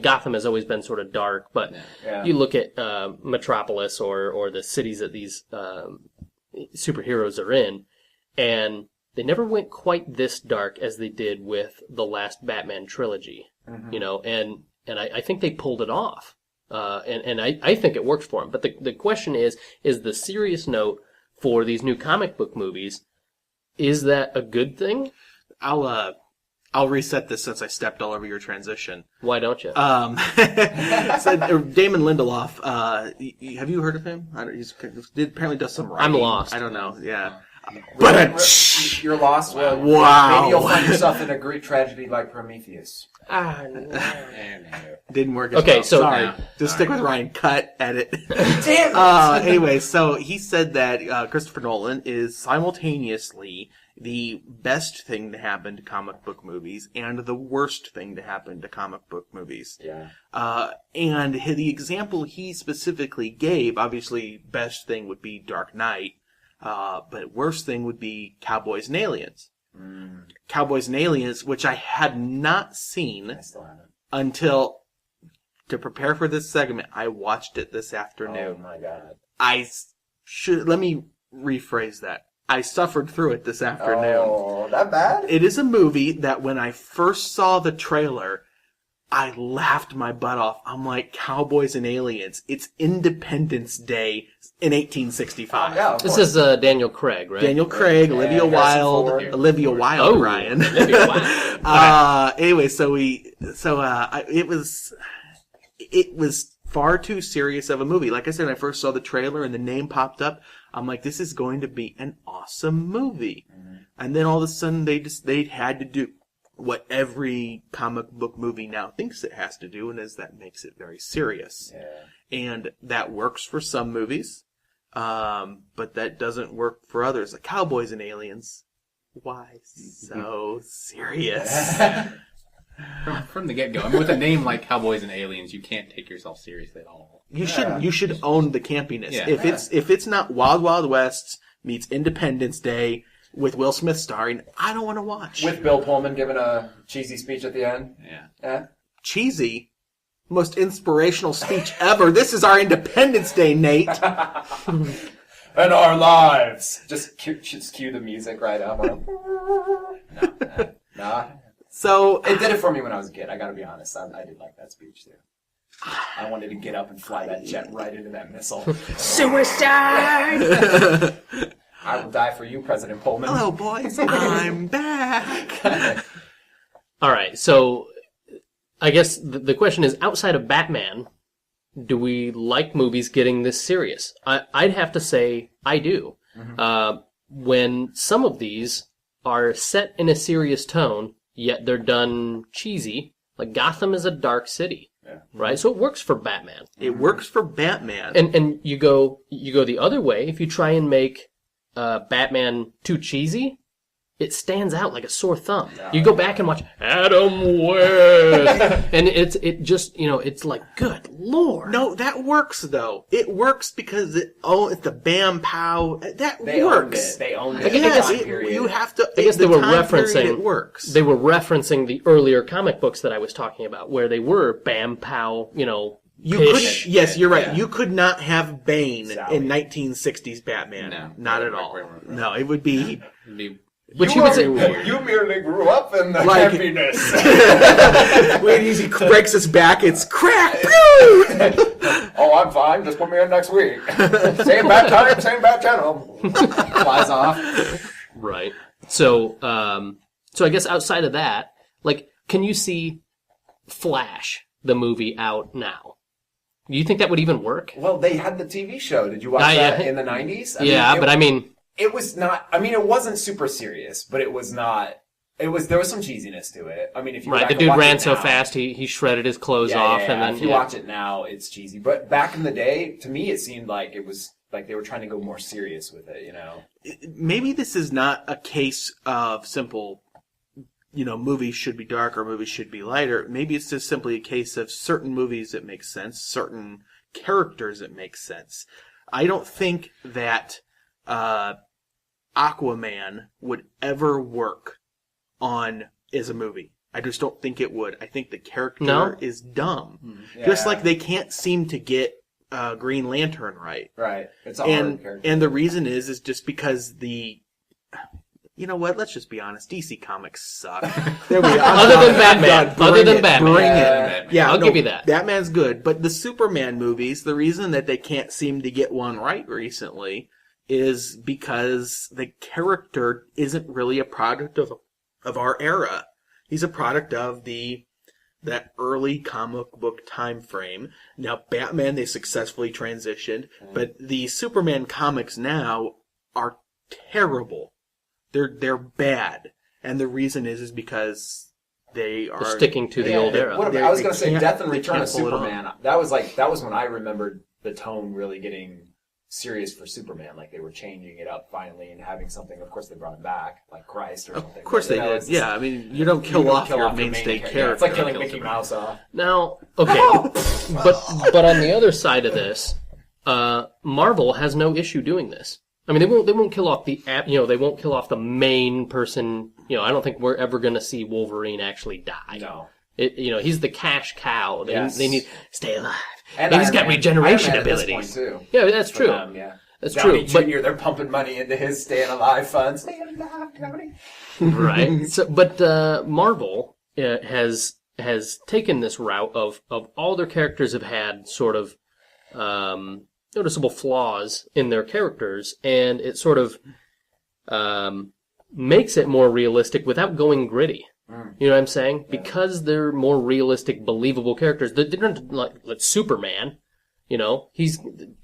Gotham has always been sort of dark, but you look at Metropolis or the cities that these superheroes are in, and they never went quite this dark as they did with the last Batman trilogy. You know, and I think they pulled it off. And I think it works for them. But the question is the serious note for these new comic book movies, is that a good thing? I'll reset this since I stepped all over your transition. Why don't you? So, Damon Lindelof, have you heard of him? He apparently does some writing. I'm lost. I don't know, yeah. But you're lost. Well, wow. Maybe you'll find yourself in a Greek tragedy like Prometheus. Didn't work as okay, well. so sorry. Just stick with Ryan. Cut, edit. Damn it! Anyway, so he said that Christopher Nolan is simultaneously the best thing to happen to comic book movies and the worst thing to happen to comic book movies. Yeah. And the example he specifically gave, obviously, best thing would be Dark Knight, but worst thing would be Cowboys and Aliens. Cowboys and Aliens, which I had not seen until, to prepare for this segment, I watched it this afternoon. Oh my god. Let me rephrase that. I suffered through it this afternoon. Oh, that bad? It is a movie that when I first saw the trailer, I laughed my butt off. I'm like, Cowboys and Aliens. It's Independence Day in 1865. Yeah, of This course. is Daniel Craig, right? Daniel Craig, Olivia Harrison Wilde, Ford. Olivia Wilde, Oh, Ryan. Olivia Wilde. Anyway, it was far too serious of a movie. Like I said, when I first saw the trailer and the name popped up, I'm like, this is going to be an awesome movie. Mm-hmm. And then all of a sudden they had to do what every comic book movie now thinks it has to do, and that makes it very serious. Yeah. And that works for some movies, but that doesn't work for others. Like Cowboys and Aliens. Why so serious? From the get-go. I mean, with a name like Cowboys and Aliens, you can't take yourself seriously at all. You should own the campiness. Yeah. If it's not Wild Wild West meets Independence Day with Will Smith starring, I don't want to watch. With Bill Pullman giving a cheesy speech at the end. Yeah. Cheesy? Most inspirational speech ever. This is our Independence Day, Nate. And our lives. Just cue the music right up. Nah. So It did it for me when I was a kid. I gotta be honest. I did like that speech too. I wanted to get up and fly that jet right into that missile. Suicide! I will die for you, President Pullman. Hello, boys. I'm back. All right, so I guess the question is, outside of Batman, do we like movies getting this serious? I'd have to say I do. Mm-hmm. When some of these are set in a serious tone, yet they're done cheesy, like Gotham is a dark city, right? So it works for Batman. It works for Batman. And you go the other way. If you try and make Batman too cheesy, it stands out like a sore thumb. You go back and watch Adam West, and it's like, good Lord. No, that works though. It works because it's the bam pow. That They works. owned it. Yes, Period. you have to. I guess they the were time period, referencing. It works. They were referencing the earlier comic books that I was talking about, where they were bam pow. You pish. could, yes, you're right. Yeah. You could not have Bane Sally. in 1960s Batman. No. Not at all. No, it would be. Which you would say, You merely grew up in the Like- happiness. When he breaks his back, it's crack. Oh, I'm fine. Just put me in next week. Same bad time, same bad channel. Flies off. right. So I guess outside of that, like, can you see Flash, the movie, out now? Do you think that would even work? Well, they had the TV show. Did you watch that in the 90s? It was not. I mean, it wasn't super serious, but it was not. There was some cheesiness to it. I mean, if you Right, go back the and dude watch ran it so now- fast he shredded his clothes off, and then if you watch it now, it's cheesy. But back in the day, to me, it seemed like it was like they were trying to go more serious with it. Maybe this is not a case of simple, movies should be dark or movies should be lighter. Maybe it's just simply a case of certain movies that make sense, certain characters that make sense. I don't think that Aquaman would ever work as a movie. I just don't think it would. I think the character is dumb. Just like they can't seem to get Green Lantern right. Right. It's a hard character. And the reason is just because you know what? Let's just be honest. DC Comics suck. There we are. Other than Batman. Bring it. Yeah, I'll give you that. Batman's good. But the Superman movies, the reason that they can't seem to get one right recently is because the character isn't really a product of our era. He's a product of that early comic book time frame. Now, Batman, they successfully transitioned. But the Superman comics now are terrible. They're bad, and the reason is because they're sticking to the old era. I was going to say, Death and they Return of can't pull it Superman. That was when I remembered the tone really getting serious for Superman. Like they were changing it up finally and having something. Of course, they brought him back, like Christ or something. Of course they did. Yeah, I mean, you don't kill off your mainstay character. Yeah, it's like killing Mickey Mouse off. Now, okay, but on the other side of this, Marvel has no issue doing this. I mean, they won't kill off they won't kill off the main person. I don't think we're ever going to see Wolverine actually die. No. He's the cash cow. They need stay alive. And he's got regeneration Iron Man abilities. At this point too. Yeah, that's For true. them, yeah. That's Downey true. Jr., they're pumping money into his staying alive fund. Stay alive, Downey. Right. So, but Marvel has has taken this route of all their characters have had sort of noticeable flaws in their characters, and it sort of makes it more realistic without going gritty. You know what I'm saying? Yeah. Because they're more realistic, believable characters. They're not like Superman. You know,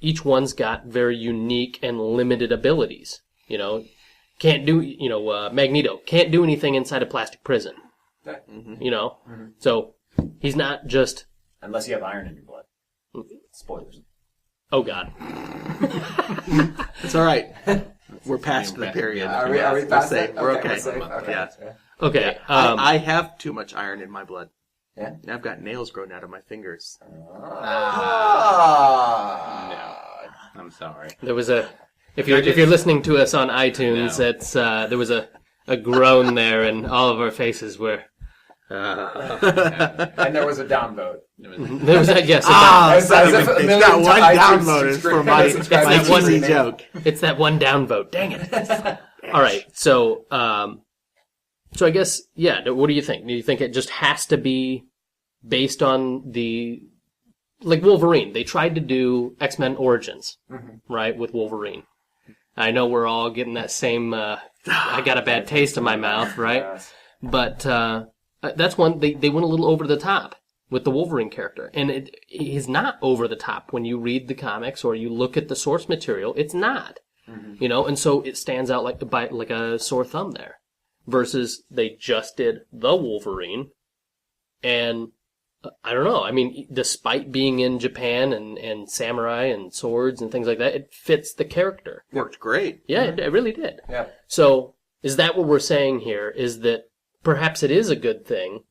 each one's got very unique and limited abilities. You know, can't do, Magneto can't do anything inside a plastic prison. You know, so he's not just unless you have iron in your blood. Spoilers. Oh God. It's all right. We're past the period. Are we past it? We're okay. Yeah. Okay. I have too much iron in my blood. Yeah. I've got nails growing out of my fingers. No, I'm sorry. There was if you're listening to us on iTunes, there was a groan there, and all of our faces were. And there was a downvote. There was yes. It's that one downvote is for my cheesy joke. It's that one downvote. Dang it! All right, so I guess what do you think? Do you think it just has to be based on like Wolverine? They tried to do X-Men Origins, right, with Wolverine. I know we're all getting that same. I got a bad taste in my mouth, right? Yes. But that's one they went a little over the top with the Wolverine character, and it is not over the top when you read the comics or you look at the source material. It's not, and so it stands out like a sore thumb there. Versus they just did the Wolverine, and I don't know. I mean, despite being in Japan and samurai and swords and things like that, it fits the character. Worked great. Yeah, it really did. Yeah. So is that what we're saying here? Is that perhaps it is a good thing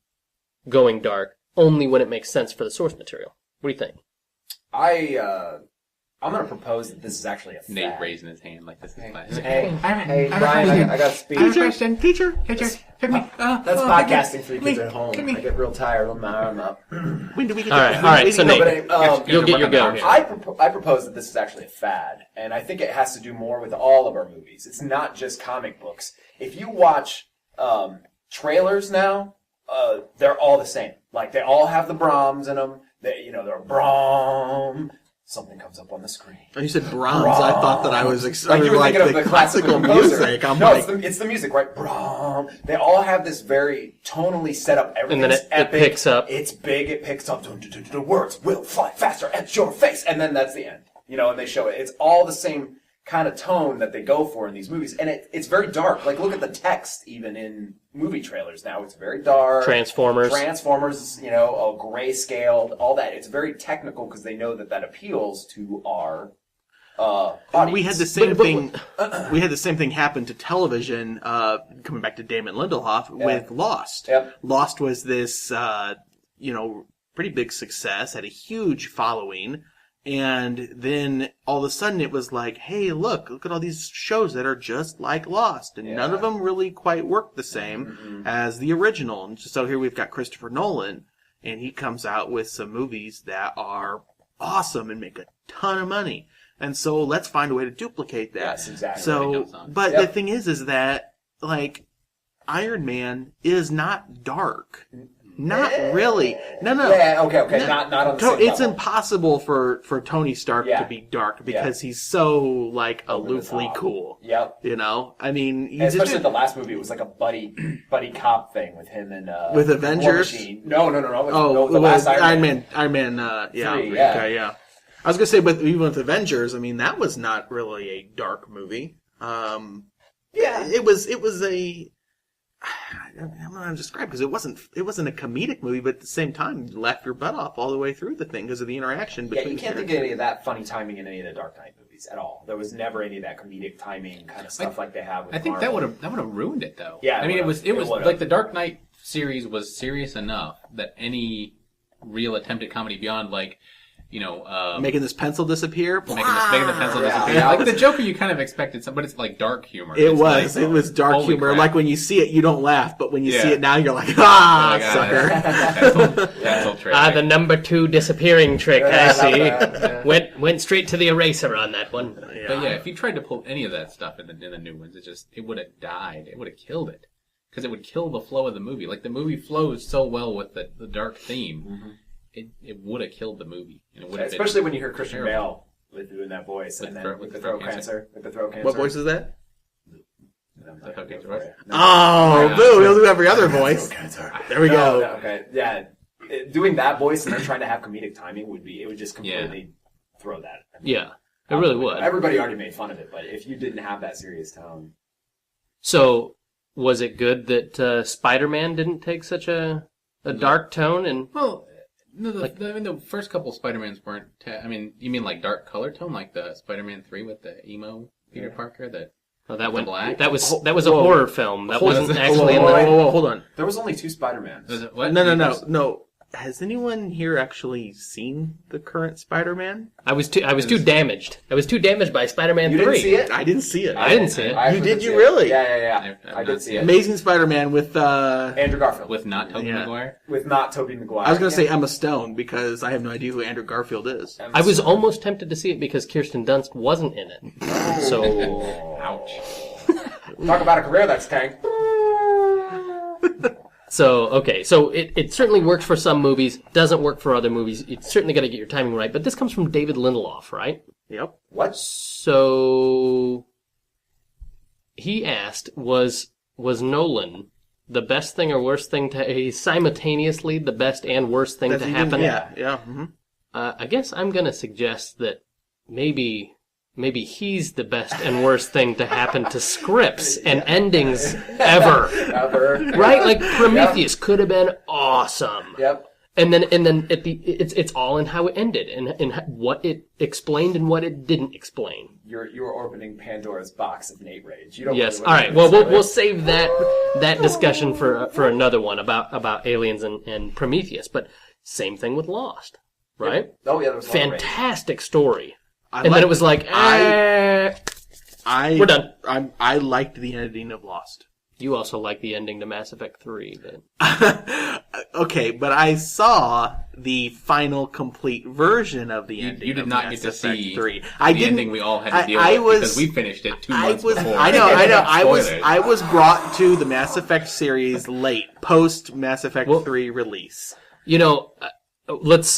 going dark only when it makes sense for the source material? What do you think? I'm going to propose that this is actually a fad. Nate raising his hand like this is classic. Hey, Brian, I got to speak. Teacher, pick me. That's podcasting for you kids at home. I get real tired with my arm up. When do we get all right, so Nate, you'll get your go. I propose that this is actually a fad, and I think it has to do more with all of our movies. It's not just comic books. If you watch trailers now, they're all the same. Like, they all have the Brahms in them. They're Brahm. Something comes up on the screen. Oh, you said Brahms. I thought that I was like you were thinking of the classical music. It's the music, right? Brahm. They all have this very tonally set up. Everything's and then epic. It picks up. It's big. It picks up. The words will fly faster at your face, and then that's the end. And they show it. It's all the same kind of tone that they go for in these movies, and it's very dark. Like, look at the text even in movie trailers now. It's very dark. Transformers, grayscale, all that. It's very technical because they know that appeals to our audience. We had the same thing. We had the same thing happen to television. Coming back to Damon Lindelof with Lost. Yep. Lost was this, pretty big success. Had a huge following. And then all of a sudden it was like, hey, look at all these shows that are just like Lost. And none of them really quite work the same as the original. And so here we've got Christopher Nolan, and he comes out with some movies that are awesome and make a ton of money. And so let's find a way to duplicate that. Yes, exactly. So, but the thing is that, like, Iron Man is not dark. Not really. No. Yeah, okay. No, not on the same It's level. impossible for Tony Stark to be dark because he's so, like, aloofly cool. Yep. I mean... Especially the last movie, it was like a buddy cop thing with him and... with Avengers? No. The last Iron Man. Iron Man, yeah. 3, Okay, yeah. I was going to say, even with Avengers, I mean, that was not really a dark movie. It was a... I don't know how to describe because it wasn't a comedic movie, but at the same time, you laugh your butt off all the way through the thing because of the interaction between. Yeah, you can't think of any of that funny timing in any of the Dark Knight movies at all. There was never any of that comedic timing kind of stuff like they have with I think Marvel. that would have ruined it though. Yeah, I mean it was like the Dark Knight series was serious enough that any real attempt at comedy beyond like. Making this pencil disappear. Making the pencil disappear. Yeah. Like the Joker, you kind of expected some, but it's like dark humor. It was dark humor. Crap. Like when you see it, you don't laugh, but when you see it now, you're like, sucker. Pencil trick. The number 2 disappearing trick. I see. Went straight to the eraser on that one. Yeah. But if you tried to pull any of that stuff in the new ones, it would have died. It would have killed it. because it would kill the flow of the movie. Like the movie flows so well with the dark theme, it would have killed the movie. And it would have especially when you hear Christian terrible. Bale doing that voice, With and then throat- with with the throat throat cancer. With the throat cancer. What voice is that? The throat cancer voice? Oh, Yeah. boo! He'll do every other voice. Throat cancer. There we go. No, okay, yeah. Doing that voice and then trying to have comedic timing it would just completely throw that. Yeah, it really would. Everybody already made fun of it, but if you didn't have that serious tone. So, was it good that Spider-Man didn't take such a dark tone? And Well, no, the first couple Spider-Mans weren't. You mean like dark color tone, like the Spider-Man 3 with the emo Peter Parker? that went black? That was a horror film. That wasn't Whoa, actually in whoa, the. whoa, whoa, hold on. There was only 2 Spider-Mans. Was it, what? No. Has anyone here actually seen the current Spider-Man? I was too damaged. I was too damaged by Spider-Man You 3. didn't see it? I didn't see it. I didn't see it. I actually did see you it. really? Yeah. I've I not did see seen it. Amazing Spider-Man with Andrew Garfield. With not Tobey Yeah. Maguire? With not Tobey Maguire. I was going to say Emma Stone because I have no idea who Andrew Garfield is. I was almost tempted to see it because Kirsten Dunst wasn't in it. So, Ouch. Talk about a career that's tanked. okay. So it certainly works for some movies. Doesn't work for other movies. It's certainly got to get your timing right. But this comes from David Lindelof, right? Yep. What? So he asked, was Nolan the best thing or worst thing simultaneously the best and worst thing to happen? Yeah. Mm-hmm. I guess I'm going to suggest that maybe he's the best and worst thing to happen to scripts and endings ever. Right? Like Prometheus could have been awesome. Yep. And then at it's all in how it ended and what it explained and what it didn't explain. You're opening Pandora's box of Nate rage. You don't Yes. really All want right. to Well, do we'll it. save that discussion for another one about aliens and Prometheus. But same thing with Lost, right? Oh yeah, there was a lot of rage. Fantastic story. I And then it was like, I we're done. I liked the ending of Lost. You also like the ending to Mass Effect 3, but Okay, but I saw the final complete version of the ending. You did of not Mass get to Effect see 3. the I didn't, ending we all had to deal I with was- because we finished it 2 months before. I know. Spoilers. I was brought to the Mass Effect series late, post Mass Effect 3 release. you know, let's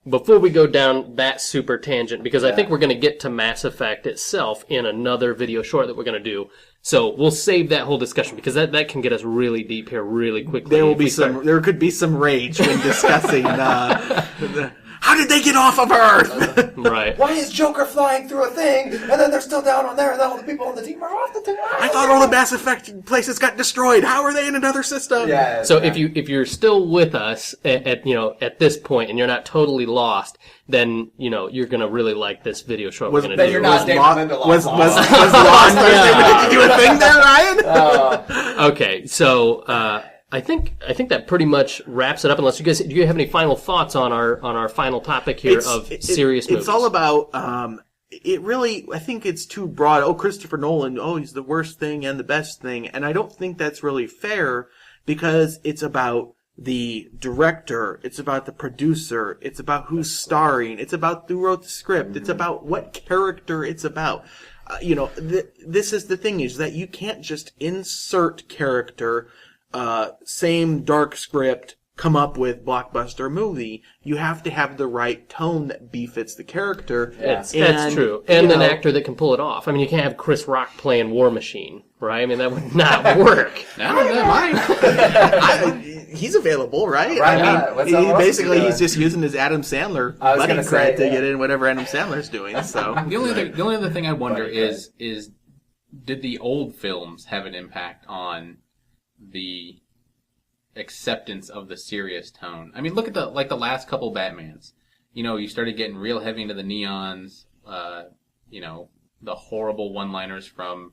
before we go down that super tangent, because I think we're going to get to Mass Effect itself in another video short that we're going to do. So we'll save that whole discussion because that can get us really deep here really quickly. There will if be we start- some. There could be some rage when discussing. How did they get off of Earth? Right. Why is Joker flying through a thing, and then they're still down on there, and then all the people on the team are off the team? I thought all the Mass Effect places got destroyed. How are they in another system? Yeah. So if you're still with us at this point and you're not totally lost, then you're gonna really like this video short we're gonna then do. you're not David Lindelof. Was Lost? Did you do a thing there, Ryan? Okay, so I think that pretty much wraps it up. Unless do you have any final thoughts on our final topic here of serious movies? It's all about. It really, I think it's too broad. Oh, Christopher Nolan. Oh, he's the worst thing and the best thing, and I don't think that's really fair because it's about the director, it's about the producer, it's about who's starring, it's about who wrote the script, it's about what character it's about. This is the thing is that you can't just insert character, same dark script, come up with blockbuster movie. You have to have the right tone that befits the character. That's true. And an actor that can pull it off. I mean, you can't have Chris Rock playing War Machine, right? I mean, that would not work. He's available, right? Right, I yeah. mean, What's else basically is he he's just using his Adam Sandler I was buddy gonna credit say, to get in whatever Adam Sandler's doing. So The only other thing I wonder Buddy is did the old films have an impact on the acceptance of the serious tone? I mean, look at the last couple Batmans. You started getting real heavy into the neons. The horrible one-liners from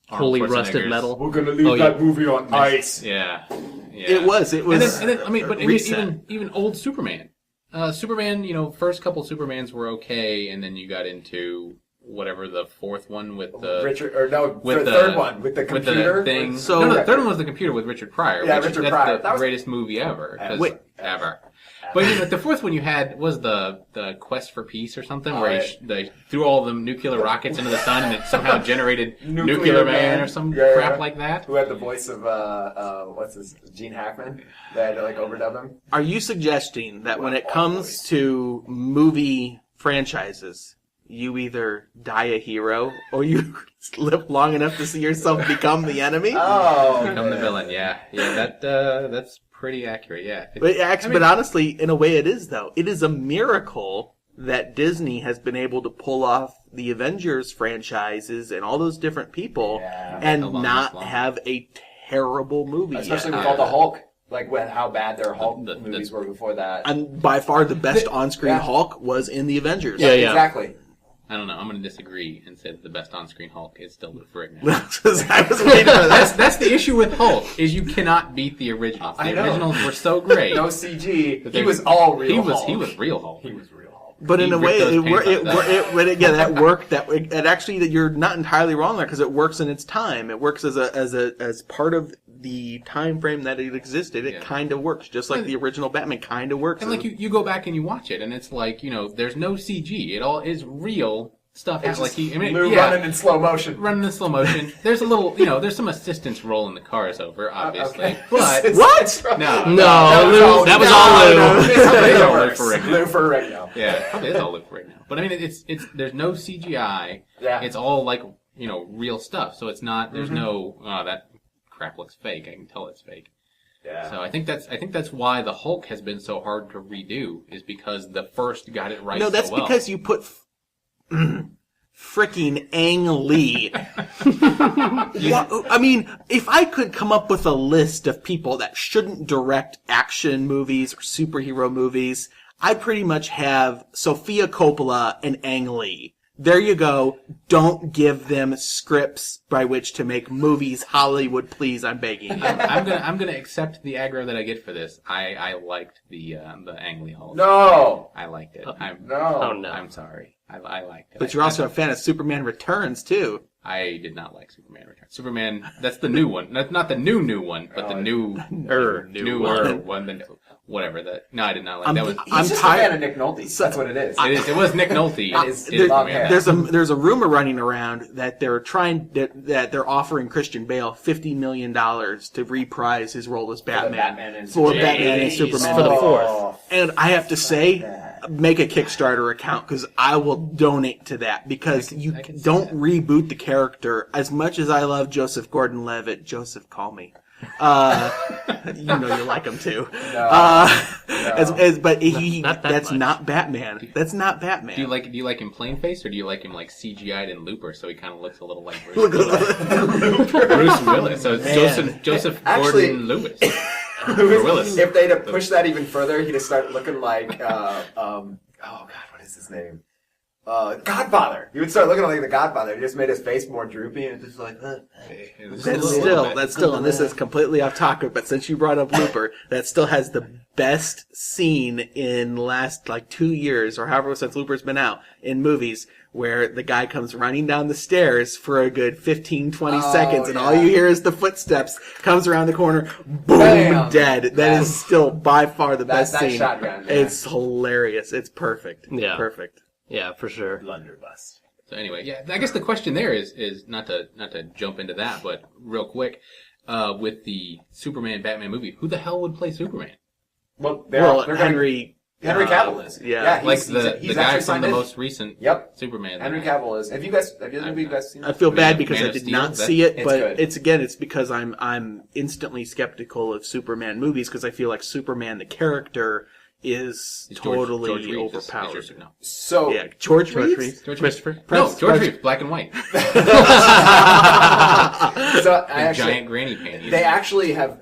Arnold Holy rusted Schwarzenegger's- metal. We're gonna leave that movie on ice. Yeah. it was. And then, I mean, but even old Superman. Superman, first couple Supermans were okay, and then you got into whatever the fourth one with the the third one with the computer with the thing. So- the third one was the computer with Richard Pryor. Yeah, which, Richard that's Pryor. the That was- greatest movie ever. 'cause Wait. ever. But you know, the fourth one you had was the Quest for Peace or something, where they threw all the nuclear rockets into the sun and it somehow generated Nuclear Man or some crap like that. Who had the voice of Gene Hackman? They had to like overdub him. Are you suggesting that when it comes to movie franchises, you either die a hero or you live long enough to see yourself become the enemy? Become the villain, yeah. That's pretty accurate, yeah. But honestly, in a way it is, though. It is a miracle that Disney has been able to pull off the Avengers franchises and all those different people and not have a terrible movie Especially with all the Hulk. Like how bad their Hulk movies were before that. And by far the best on-screen Hulk was in the Avengers. Yeah, exactly. I don't know. I'm going to disagree and say that the best on-screen Hulk is still Lou Ferrigno. I was waiting for that. That's the issue with Hulk, is you cannot beat the originals. The originals were so great. No CG. He was all real Hulk. He was real Hulk. He was real Hulk. But in a way, that worked. It actually, you're not entirely wrong there because it works in its time. It works as part of the time frame that it existed. It kind of works, just like the original Batman kind of works. And like you go back and you watch it, and it's like there's no CG. It all is real stuff. It's like Lou running in slow motion. Running in slow motion. There's a little, there's some assistance rolling the cars over, obviously. Okay. But what? No, that was all Lou. It's all Lou Ferrigno. Yeah, probably is all Lou Ferrigno. But I mean, it's there's no CGI. Yeah. It's all like real stuff. So it's not. There's no that crap looks fake. I can tell it's fake. Yeah. So I think that's why the Hulk has been so hard to redo, is because the first got it right. No, that's so well. because you put fricking Ang Lee. I mean, if I could come up with a list of people that shouldn't direct action movies or superhero movies, I pretty much have Sofia Coppola and Ang Lee. There you go. Don't give them scripts by which to make movies. Hollywood, please, I'm begging you. I'm gonna accept the aggro that I get for this. I liked the Ang Lee Hulk. No, I liked it. I'm sorry. I liked it. But you're also a fan of Superman Returns too. I did not like Superman Returns. Superman, that's the new one. That's not the new one, but the newer one. Whatever that. No, I did not like that. He's just a fan of Nick Nolte. That's what it is. It was Nick Nolte. There's a rumor running around that they're offering Christian Bale $50 million to reprise his role as Batman and Superman for the fourth. And I have to say, make a Kickstarter account because I will donate to that because you don't reboot the character. As much as I love Joseph Gordon-Levitt, Joseph, call me. You like him too. But that's not Batman. That's not Batman. Do you like him plain face, or do you like him like CGI'd in Looper, so he kind of looks a little like Bruce Willis? Bruce Willis. So it's Joseph Gordon-Levitt. Willis. If they'd have pushed that even further, he'd have started looking like oh God, what is his name? Godfather. He would start looking like the Godfather. He just made his face more droopy and just like, That's still, and this is completely off topic, but since you brought up Looper, that still has the best scene in the last 2 years, or however since Looper's been out, in movies, where the guy comes running down the stairs for a good 15-20 seconds, and all you hear is the footsteps, comes around the corner, boom, Bam. dead. That is still by far the best scene. Shotgun, It's hilarious. It's perfect. Yeah. Perfect. Yeah, for sure. blunderbuss. So anyway, yeah, I guess the question there is not to jump into that, but real quick, with the Superman Batman movie, who the hell would play Superman? Well, Henry Cavill is. Yeah. He's the guy from signed the in. most recent Superman. Henry Cavill is. Have you guys seen it? I feel bad because Man I of did Steel, not see it, but good. it's because I'm instantly skeptical of Superman movies because I feel like Superman the character is totally George Reeves overpowered. no. So Yeah, George Reeves. Christopher? No, George Reeves, black and white. so Giant granny panties. They actually have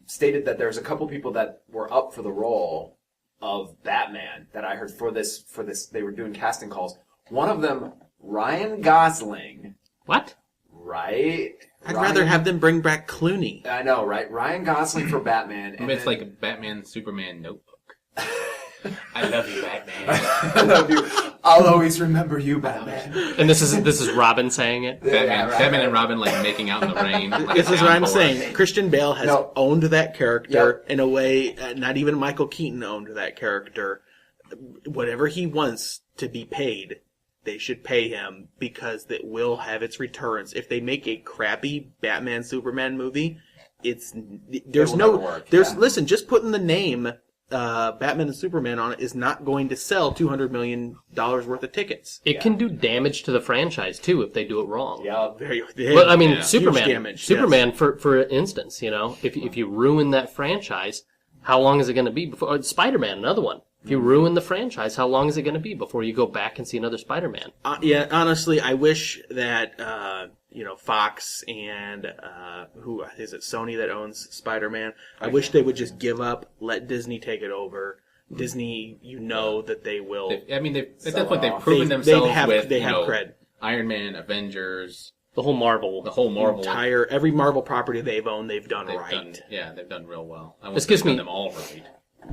stated that there's a couple people that were up for the role of Batman that I heard for this. They were doing casting calls. One of them, Ryan Gosling. What? Right? I'd rather have them bring back Clooney. I know, right? Ryan Gosling for Batman. I mean, it's like a Batman Superman notebook. I love you, Batman. I love you. I'll always remember you, Batman. And this is Robin saying it. Batman and Robin like making out in the rain. Like This is what I'm downpour. saying. Christian Bale has owned that character in a way not even Michael Keaton owned that character. Whatever he wants to be paid, they should pay him because it will have its returns. If they make a crappy Batman Superman movie, listen, just putting the name Batman and Superman on it is not going to sell $200 million worth of tickets. It can do damage to the franchise too if they do it wrong. Yeah. But I mean, Huge Superman. damage, Superman, for instance, if you ruin that franchise, how long is it going to be before Spider-Man? Another one. If you ruin the franchise, how long is it going to be before you go back and see another Spider-Man? Yeah, honestly, I wish that Fox and who is it? Sony that owns Spider-Man. I wish they would just give up, let Disney take it over. Disney, that they will. At that point, they've proven themselves with they have cred. Iron Man, Avengers, The whole Marvel. Every Marvel property they've owned, they've done right. They've done real well. I This gives me them all right.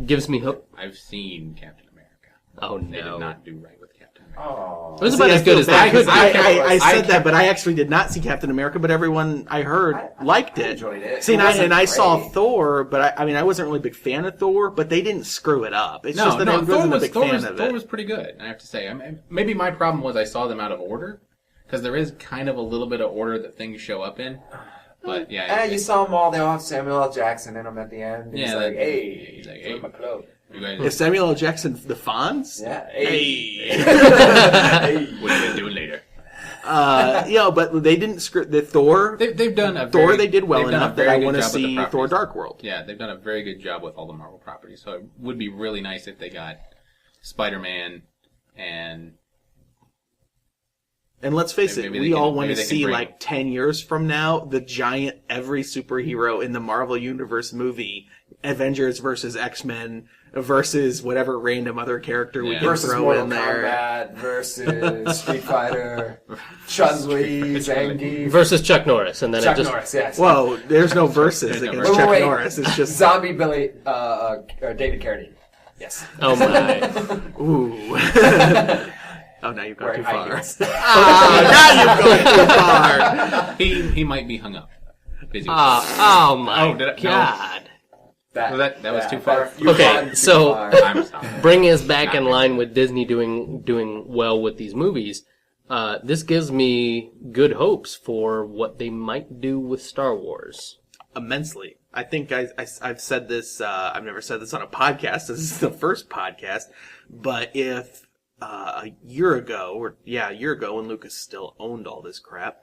Gives me hope. I've seen Captain America. Oh They did no! not do right with Captain America. Oh. It was about as good as that could be. I said that, but I actually did not see Captain America. But everyone I heard liked it. enjoyed it. See, It I saw great. Thor, but I wasn't really a big fan of Thor. But they didn't screw it up. It's just that I wasn't a big fan of Thor it. was pretty good, I have to say. Maybe my problem was I saw them out of order, because there is kind of a little bit of order that things show up in. But yeah, You saw them all. They all have Samuel L. Jackson in them at the end. Yeah, He's like, he's hey, like, hey, my club. you guys, Is Samuel L. Jackson the Fonz? Yeah. Hey. what are you doing later? But they didn't screw the Thor. They've done a Thor. very, They did well they've done a enough that very I good want to job with the see properties. Thor: Dark World. Yeah, they've done a very good job with all the Marvel properties. So it would be really nice if they got Spider-Man and let's face it, Maybe we they can- all want to maybe they can see, bring- like, 10 years from now, the giant every superhero in the Marvel Universe movie, Avengers versus X-Men versus whatever random other character we Yeah. can Versus throw Mortal in there. Kombat versus Street Fighter, Chun-Li, Zangief, Versus Chuck Norris, and then Chuck it just Norris. Yes. Whoa, there's no verses There's no against verses. Chuck Wait. Norris. It's just Zombie Billy, David Carradine. Yes. oh my! ooh. Oh, now you've gone too Wearing high far. heels. Now you've gone too far. he might be hung up. Busy. Oh my Oh, did I- no. God! Well, that was too far. You've Okay, gone too so- far. I'm stopping. Bringing us back in line with Disney doing well with these movies, this gives me good hopes for what they might do with Star Wars. Immensely. I think I've said this, I've never said this on a podcast. This is the first podcast. But if a year ago, when Lucas still owned all this crap,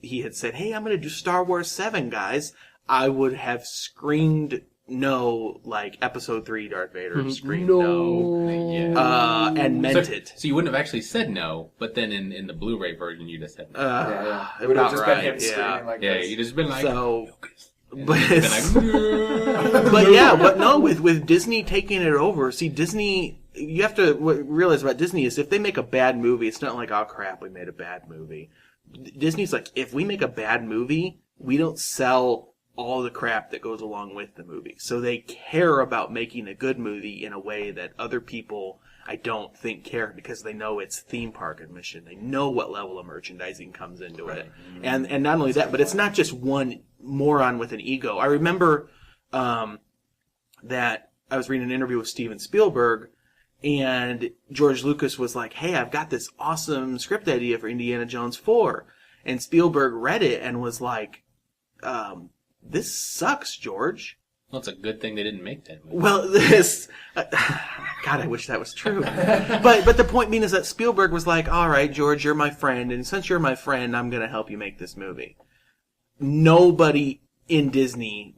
he had said, hey, I'm going to do Star Wars 7, guys, I would have screamed no, like Episode 3 Darth Vader screamed no. Yeah. And meant it. So you wouldn't have actually said no, but then in the Blu-ray version you just said no. Yeah. It would have just been him screaming like Yeah, this. you just been like, So, and but, then like, but yeah, but no, with Disney taking it over, see, Disney, you have to realize about Disney is if they make a bad movie, it's not like, oh crap, we made a bad movie. Disney's like, if we make a bad movie, we don't sell all the crap that goes along with the movie. So they care about making a good movie in a way that other people, I don't think, care, because they know it's theme park admission. They know what level of merchandising comes into it. And not only that, but it's not just one moron with an ego. I remember that I was reading an interview with Steven Spielberg, and George Lucas was like, hey, I've got this awesome script idea for Indiana Jones 4. And Spielberg read it and was like, this sucks, George. well, it's a good thing they didn't make that movie. Well, this... God, I wish that was true. But the point being is that Spielberg was like, all right, George, you're my friend, and since you're my friend, I'm going to help you make this movie. Nobody in Disney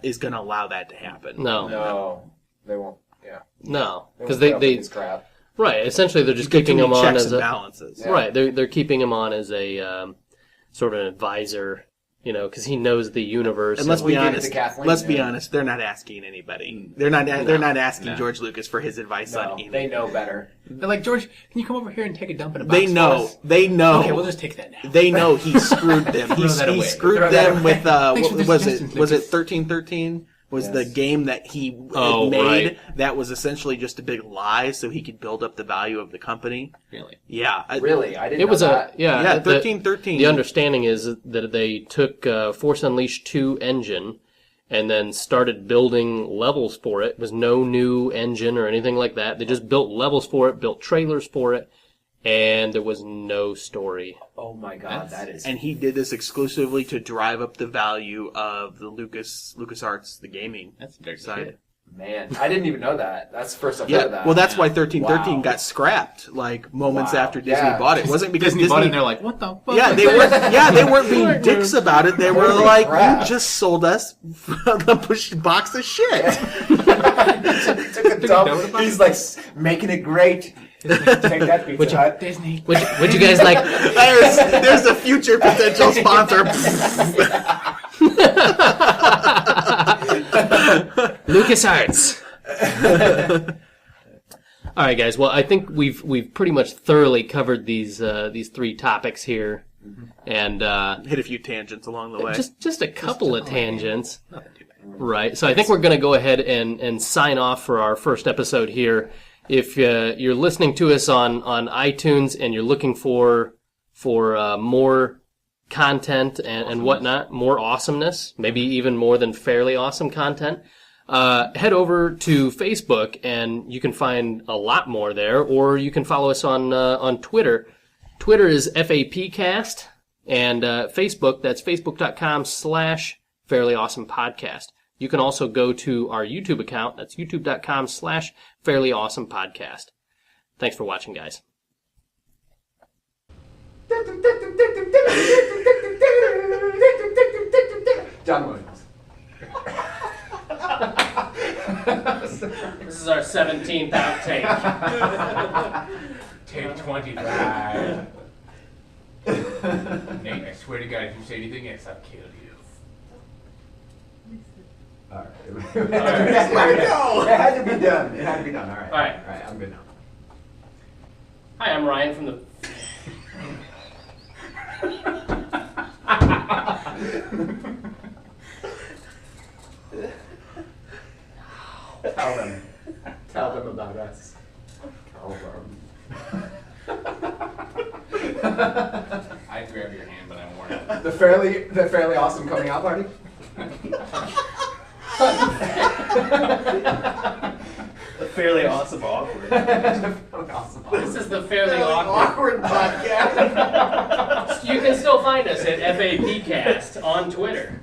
is going to allow that to happen. No, they won't. Yeah. No, because won't put up they with this crap. right. Essentially, they're just Get keeping too him many on checks as and a balances. Yeah. right. They're keeping him on as a sort of an advisor, because he knows the universe. And let's We be gave it honest. to Kathleen, Let's be yeah. honest. They're not asking anybody. They're not asking No. George Lucas for his advice No, on anything. they know better. They're like, George, can you come over here and take a dump in a box They know. for us? They know. Okay, we'll just take that now. They know he screwed them. Throw that he away. screwed Throw that them with Thanks what for the was it? suggestions, Was it Lucas. 1313? was the game that he Oh, made right. that was essentially just a big lie so he could build up the value of the company. Really? Yeah. Really? I didn't It know was that. Yeah, 1313. The understanding is that they took Force Unleashed 2 engine and then started building levels for it. It was no new engine or anything like that. They just built levels for it, built trailers for it, and there was no story. Oh my god, that is... And he did this exclusively to drive up the value of the LucasArts, the gaming That's dirty side. shit. Man, I didn't even know that. That's the first I've heard of Yeah, that. well, that's why 1313 Wow. got scrapped like moments Wow. after Disney Yeah. bought it. It wasn't because Disney bought it and they're like, what the fuck? Yeah, they weren't. Yeah, they weren't being dicks about it. They were Holy like, crap. "You just sold us a box of shit." He took a dump. He's like making it great. Take that, Pizza Hut. Disney. Would you guys like? There's a future potential sponsor. LucasArts. All right, guys. Well, I think we've pretty much thoroughly covered these three topics here, and Hit a few tangents along the way. just a couple of tangents. Right. So I think we're going to go ahead and sign off for our first episode here. If you're listening to us on iTunes and you're looking for more content and whatnot, more awesomeness, maybe even more than fairly awesome content, head over to Facebook and you can find a lot more there, or you can follow us on Twitter. Twitter is FAPcast, and Facebook, that's facebook.com/Fairly Awesome Podcast. You can also go to our YouTube account. That's youtube.com/Fairly Awesome Podcast. Thanks for watching, guys. John Williams. This is our 17th outtake. Take 25. Nate, I swear to God, if you say anything else, I'll kill you. Alright. Let it go. It had to be done. It had to be done. Alright. Alright. Alright, I'm good now. Hi, I'm Ryan from the... Tell them about us. I'd grab your hand, but I'm worn out. The fairly awesome coming out party. Fairly awesome, awkward. This is the Fairly Awkward podcast. You can still find us at FAPcast on Twitter.